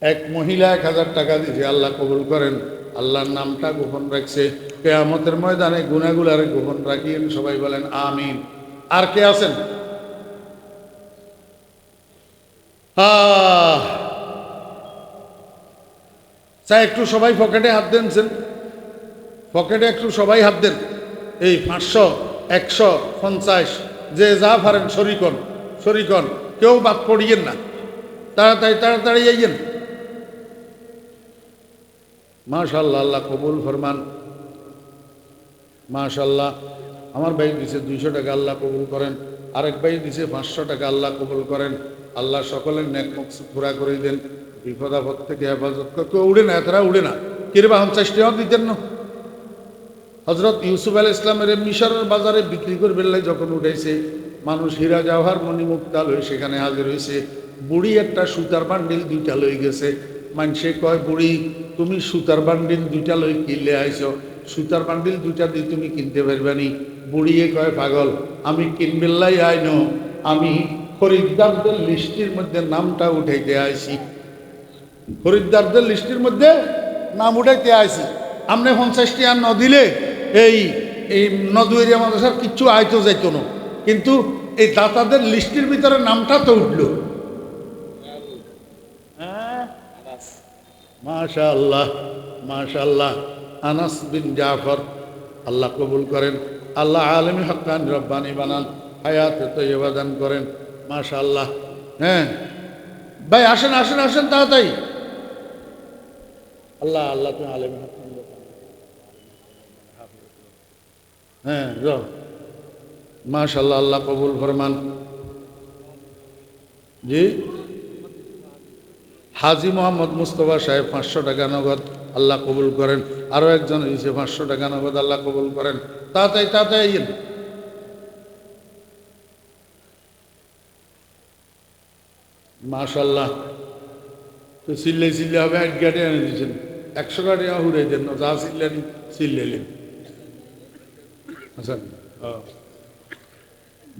এক মহিলা 1000 টাকা দিয়েছে আল্লাহ কবুল করেন। আল্লাহর নামটা গোপন রাখছে, কিয়ামতের ময়দানে গুনাহগুলারে গোপন রাখিয়েন। সবাই বলেন আমিন। আর কে আছেন? একটু সবাই পকেটে হাত দেন, পকেটে একটু সবাই হাত দেন। এই 500 100 50 যে যা পারেন শরিকন শরিকন, কেউ বাদ পড়িয়েন না। তাড়াতাড়ি তাড়াতাড়ি আইয়েন। মাশাআল্লাহ, আল্লাহ কবুল ফরমান। মাশাআল্লাহ। আমার ভাই দিছে 200 টাকা আল্লাহ কবুল করেন। আরেক ভাই দিছে 500 টাকা আল্লাহ কবুল করেন। আল্লাহ সকলের নেক মকসুদ পুরা করে দেন। বিপদ আপদ থেকে হেফাজত করে। কেউ উড়ে না, এতরা উড়ে না। কিরবা 50 টাকা দিতেন না? হজরত ইউসুফ আলাইহিস ইসলামের মিশরের বাজারে বিক্রি করবে যখন উঠেছে, মানুষ হীরা জওহর মণিমুক্তা লই সেখানে হাজির হয়েছে। বুড়ি একটা সুতার বান্ডিল 2টা লই গেছে। মানুষে কয়, বুড়ি তুমি সুতার বান্ডিল 2টা লই কিনলে আইছো, সুতার বান্ডিল 2টা দিয়ে তুমি কিনতে পারবানি? বুড়িয়ে কয়, পাগল, আমি কিনবেল্লাই আইনো, আমি খরিদ্দারদের লিস্টির মধ্যে নামটা উঠাইতে আইছি। খরিদ্দারদের লিস্টির মধ্যে নাম উঠাইতে আইছি। আপনি 50 টাকা ন দিলে এই এই নদুয়ারিয়া মাদ্রাসার কিচ্ছু আয়তো যাইতো না, কিন্তু এই দাতাদের লিস্টের ভিতরে নামটা তো উঠল। মাশাআল্লাহ মাশাআল্লাহ। আনাস বিন জাফর আল্লাহ কবুল করেন। আল্লাহ আলমী হক্কানি রব্বানি বানান, হায়াতে তৈয়বা দান করেন। মাশাআল্লাহ। হ্যাঁ ভাই আসেন আসেন আসেন তাড়াতাড়ি। আল্লাহ আল্লাহ তুমি আলমী হক্কানি। হ্যাঁ মাশাআল্লাহ, আল্লাহ কবুল ফরমান। জি হাজি মোহাম্মদ মুস্তফা সাহেব 500 টাকা নগদ আল্লাহ কবুল করেন। আরও একজন দিয়েছে 500 টাকা নগদ আল্লাহ কবুল করেন। তাড়াতাড়ি তাড়াতাড়ি আইয়েন। মাশাআল্লাহ। তো চিল্লে চিল্লে হবে, 8 গাড়ি এনে দিয়েছেন। 100 গাড়ি হুড়ে দেন না, যা চিল্লেন চিল্লেলেন। আচ্ছা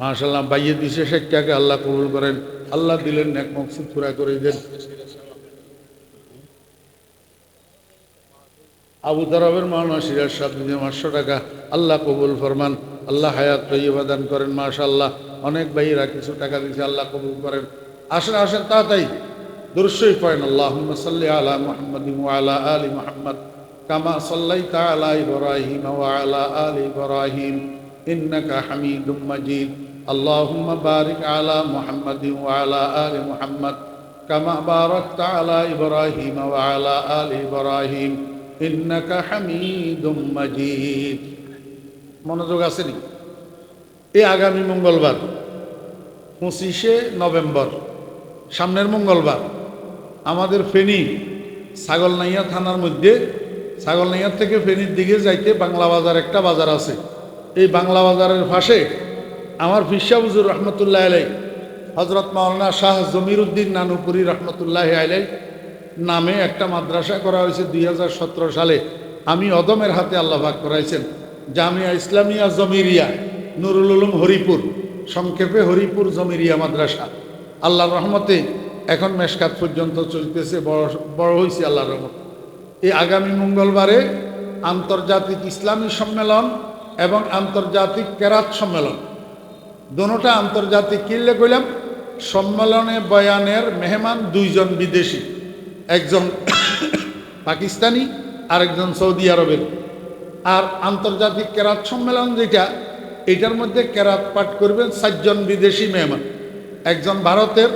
মাশাআল্লাহ। বাইয়ে দিছে 60 টাকা আল্লাহ কবুল করেন। আল্লাহ দিলেন নেক মকসুদ পুরা করে দেন। আবু তারাবের মাওলানা সিরাজ সাহেব দিনে 500 টাকা আল্লাহ কবুল ফরমান। আল্লাহ হায়াত তৈয়বা দান করেন। মাশাআল্লাহ। অনেক ভাইয়েরা কিছু টাকা দিয়েছে, আল্লাহ কবুল করেন। আসেন আসেন তাড়াতাড়ি দুরূদ শরীফ পড়েন। আল্লাহুম্মা সাল্লি আলা মুহাম্মাদিন ওয়া আলা আলি মুহাম্মাদ কামা সাল্লাইতা আলা ইব্রাহিম ওয়া আলা আলি ইব্রাহিম ইন্নাকা হামিদুম মাজিদ। আল্লাহুম্মা বারিক আলা মুহাম্মাদিন ওয়া আলা আলি মুহাম্মাদ কামা বারাকতা আলা ইব্রাহিম ওয়া আলা আলি ইব্রাহিম ইন্নাকা হামিদুম মাজিদ। মনোযোগ আছে নি? এই আগামী মঙ্গলবার 25শে নভেম্বর, সামনের মঙ্গলবার, আমাদের ফেনী ছাগলনাইয়া থানার মধ্যে, ছাগলনাইয়ার থেকে ফেনীর দিকে যাইতে বাংলা বাজার একটা বাজার আছে। এই বাংলা বাজারের পাশে আমার ফিরসা হুজুর রহমতুল্লাহ আলাই, হজরত মাওলানা শাহ জমির উদ্দিন নানুপুরি রহমতুল্লাহ আলাই নামে একটা মাদ্রাসা করা হয়েছে 2017 সালে। আমি অদমের হাতে আল্লাহ পাক করাইছেন। জামিয়া ইসলামিয়া জমিরিয়া নুরুল উলুম হরিপুর, সংক্ষেপে হরিপুর জমিরিয়া মাদ্রাসা। আল্লাহর রহমতে এখন মেশকাত পর্যন্ত চলতেছে, বড় হয়েছে আল্লাহর রহমতে। এই আগামী মঙ্গলবারে আন্তর্জাতিক ইসলামী সম্মেলন এবং আন্তর্জাতিক কেরাত সম্মেলন, দোনোটা আন্তর্জাতিক। কিনলে কইলাম সম্মেলনে বয়ানের মেহমান 2 জন বিদেশি, একজন পাকিস্তানি আর একজন সৌদি আরবের। আর আন্তর্জাতিক কেরাত সম্মেলন যেটা, এটার মধ্যে কেরাত পাঠ করবেন 4 জন বিদেশি মেহমান, একজন ভারতের,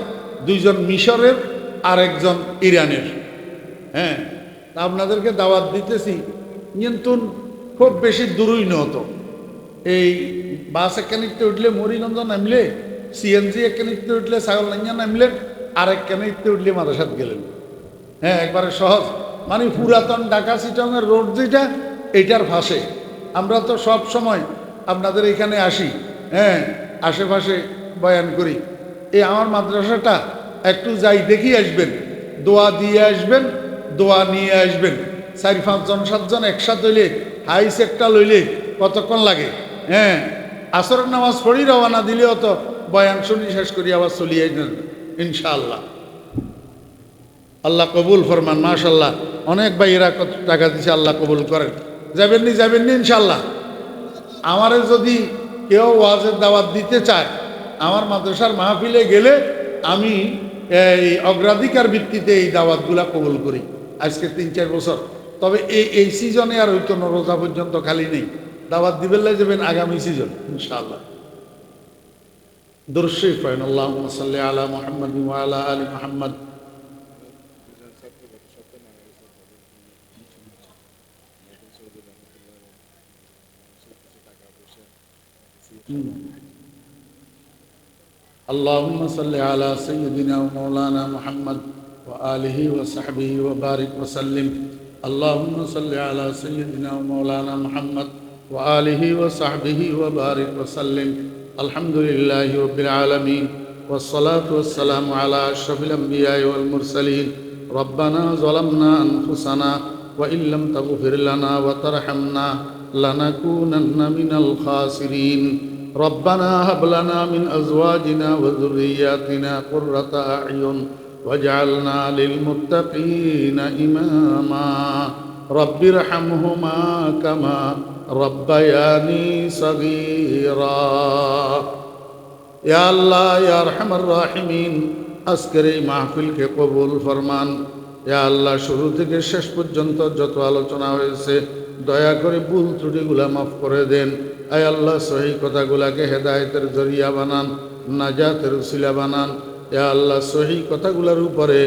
2 জন মিশরের, আর একজন ইরানের। হ্যাঁ, তা আপনাদেরকে দাওয়াত দিতেছি, কিন্তু খুব বেশি দূরই নতো। এই বাস একখানিতে উঠলে মরিগঞ্জ নামলে, সিএনজি একখানিতে উঠলে ছাগলনাইয়া নামলেন, আর একখানিতে উঠলে মাদ্রাসাত গেলেন। হ্যাঁ, একবারে সহজ, মানে পুরাতন ঢাকা চিটাগংয়ের রোড যেটা, এইটার ভাষে আমরা তো সব সময় আপনাদের এখানে আসি। হ্যাঁ, আশেপাশে বয়ান করি। এই আমার মাদ্রাসাটা একটু যাই দেখি আসবেন, দোয়া দিয়ে আসবেন, দোয়া নিয়ে আসবেন। 4-5 জন 7 জন একসাথে হইলে, হাইস একটা লইলে কতক্ষণ লাগে? হ্যাঁ, আসরের নামাজ পড়ি রওনা দিলেও তো বয়ান শুনি শেষ করি আবার চলিয়ে যান ইনশাআল্লাহ। আল্লাহ কবুল ফরমান। মাশাল্লাহ, অনেক ভাইয়েরা কত টাকা দিছে, আল্লাহ কবুল করেন। যাবেননি ইনশাল্লাহ। আমারে যদি কেউ ওয়াজের দাওয়াত দিতে চায়, আমার মাদ্রাসার মাহফিলে গেলে আমি এই অগ্রাধিকার ভিত্তিতে এই দাওয়াতগুলা কবুল করি। আজকে 3-4 বছর। তবে এই সিজনে আর হয়তো রোজা পর্যন্ত খালি নেই, দাওয়াত দিবেন যাবেন আগামী সিজন ইনশাআল্লাহ। দুরূদ শরীফ পড়েন, আল্লাহুম্মা সাল্লি আলা মুহাম্মাদ ওয়া আলা আলি মুহাম্মাদ। اللهم صل على سيدنا ومولانا محمد وآله وصحبه وبارك وسلم. اللهم صل على سيدنا ومولانا محمد وآله وصحبه وبارك وسلم. الحمد لله رب العالمين والصلاة والسلام على أشرف الأنبياء والمرسلين. ربنا ظلمنا أنفسنا وإن لم تغفر لنا وترحمنا لنكونن من الخاسرين. ربنا هب لنا من أزواجنا وذرياتنا قرة أعين واجعلنا للمتقين إماما. رب ارحمهما كما ربياني صغيرا. يا الله يا أرحم الراحمين, আজকের এই মাহফিলকে কবুল ফরমান। ইয়া আল্লাহ, শুরু থেকে শেষ পর্যন্ত যত আলোচনা হয়েছে দয়া করে ভুল ত্রুটিগুলা মাফ করে দেন। আয় আল্লাহ, সহি কথাগুলাকে হেদায়েতের জরিয়া বানান, নাজাতের উসিলা বানান। ইয়া আল্লাহ, সহি কথাগুলোর উপরে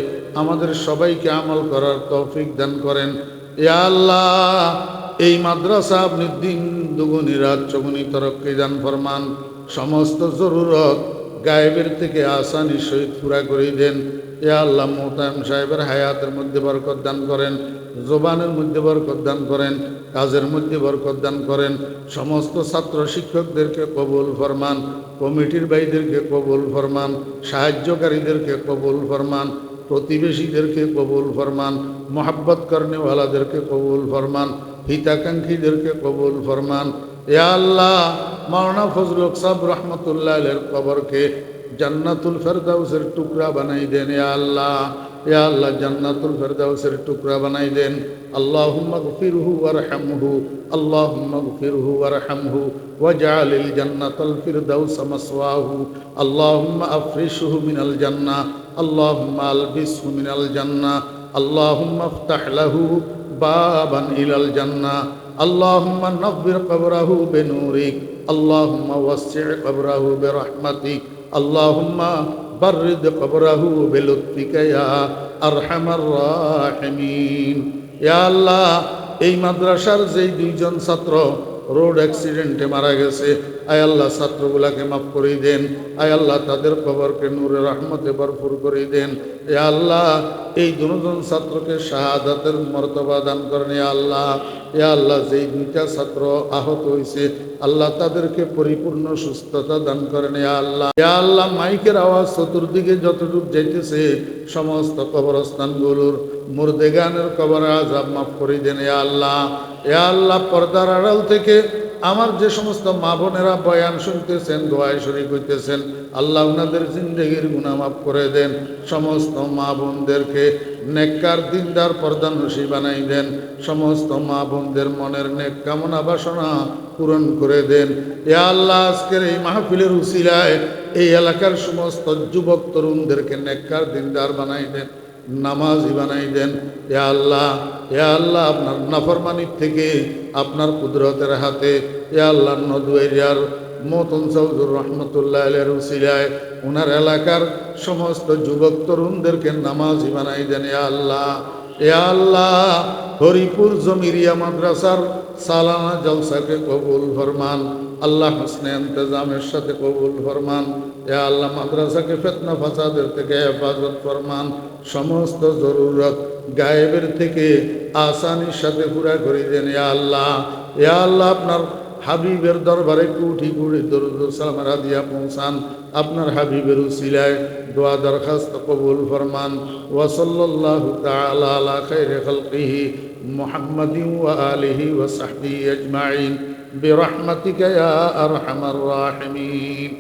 আমাদের সবাইকে আমল করার তৌফিক দান করেন। ইয়া আল্লাহ, এই মাদ্রাসা আপনি দিন দুগুনি রাত চৌগুনি তরক্কি দান ফরমান। সমস্ত জরুরত গায়েবের থেকে আসানি সহিত পুরা করে দেন। ইয়া আল্লাহ, মোহতারাম সাহেবের হায়াতের মধ্যে বরকত দান করেন, জবানের মধ্যে বরকত দান করেন, কাজের মধ্যে বরকত দান করেন। সমস্ত ছাত্র শিক্ষকদেরকে কবুল ফরমান, কমিটির ভাইদেরকে কবুল ফরমান, সাহায্যকারীদেরকে কবুল ফরমান, প্রতিবেশীদেরকে কবুল ফরমান, মোহাব্বত করনেওয়ালাদেরকে কবুল ফরমান, হিতাকাঙ্ক্ষীদেরকে কবুল ফরমান। ইয়া আল্লাহ, মাওলানা ফজলুল হক সাহেব রহমতুল্লাহ আলাইহির কবরকে জান্নাতুল ফেরদাউসের টুকরা বানাই দেন। ইয়া আল্লাহ, ইয়া আল্লাহ, জান্নাতুল ফেরদাউসের টুকরা বানাই দেন। আল্লাহুম্মা গফিরহু ওয়ারহামহু, আল্লাহুম্মা গফিরহু ওয়ারহামহু ওয়াজআলিল জান্নাতাল ফিরদাউস মাসওয়াহু। আল্লাহুম্মা আফরিশহু মিনাল জান্নাহ, আল্লাহুম্মা আলবিসহু মিনাল জান্নাহ, আল্লাহুম্মা ইফতাহ লাহু বাবান ইলাল জান্নাহ, আল্লাহুম্মা নব্বির কবরাহু বিনুরিক, আল্লাহুম্মা ওয়াসসি' কবরাহু বিরহমাতিক, আল্লাহুম্মা বাররিদ কবরাহু বিলুতফিকা ইয়া আরহামার রাহিমিন। ইয়া আল্লাহ, এই মাদ্রাসার যেই 2 জন ছাত্র রোড অ্যাক্সিডেন্টে মারা গেছে, আয় আল্লাহ, ছাত্রগুলাকে মাফ করে দেন। আয় আল্লাহ, তাদের কবরকে নূরে রহমতে ভরপুর করে দেন। ইয়া আল্লাহ, এই 2 জন ছাত্রকে শাহাদাতের মর্তবা দান করেন। ইয়া আল্লাহ, ইয়া আল্লাহ, যেই 2টা ছাত্র আহত হয়েছে, আল্লাহ তাদেরকে পরিপূর্ণ সুস্থতা দান করেন। ইয়া আল্লাহ, ইয়া আল্লাহ, মাইকের আওয়াজ চতুর্দিকে যতটুকু যাইতেছে সমস্ত কবরস্থানগুলোর মুর্দেগানের কবরে আযাব মাফ করে দেন। ইয়া আল্লাহ, ইয়া আল্লাহ, পর্দার আড়াল থেকে আমার যে সমস্ত মা বোনেরা বয়ান শুনতেছেন, দোয়ায় শরীক হইতেছেন, আল্লাহ উনাদের জিন্দেগির গুনাহ মাফ করে দেন। সমস্ত মা বোনদেরকে নেককার দিনদার পর্দানসী বানাই দেন। সমস্ত মা বোনদের মনের নেক কামনা বাসনা পূরণ করে দেন। ইয়া আল্লাহ, আজকের এই মাহফিলের উসিলায় এই এলাকার সমস্ত যুবক তরুণদেরকে নেককার দিনদার বানাই দেন। নামাজি বানাই দেন। ইয়া আল্লাহ, ইয়া আল্লাহ, আপনার নাফরমানির থেকে আপনার কুদরতের হাতে ইয়া আল্লাহ নদুয়ার মতন চৌধুর রহমতুল্লাহ আলের উসিলায় ওনার এলাকার সমস্ত যুবক তরুণদেরকে নামাজি বানাই দেন। ইয়া আল্লাহ, ইয়া আল্লাহ, হরিপুর জমিরিয়া মাদ্রাসার সালানা জলসাকে কবুল ফরমান। আল্লাহ হোসনে ইন্তজামের সাথে কবুল ফরমান। ইয়া আল্লাহ, মাদ্রাসাকে ফিতনা ফাসাদের থেকে হেফাজত ফরমান। সমস্ত জরুরত গায়েবের থেকে আসানির সাথে পুরা করে দেন। ইয়া আল্লাহ, ইয়া আল্লাহ, আপনার হাবিবের দরবারে কুঠি কুড়ি দরুদ সালাম হাদিয়া পৌঁছান। আপনার হাবিবের উসিলায় দোয়া দরখাস্ত কবুল ফরমান। ওয়া সাল্লাল্লাহু তাআলা আলা খাইরি খালকিহি মুহাম্মাদিন ওয়া আলিহি ওয়া সাহবিহি আজমাইন বিরহমাতিকা ইয়া আরহামার রাহিমিন।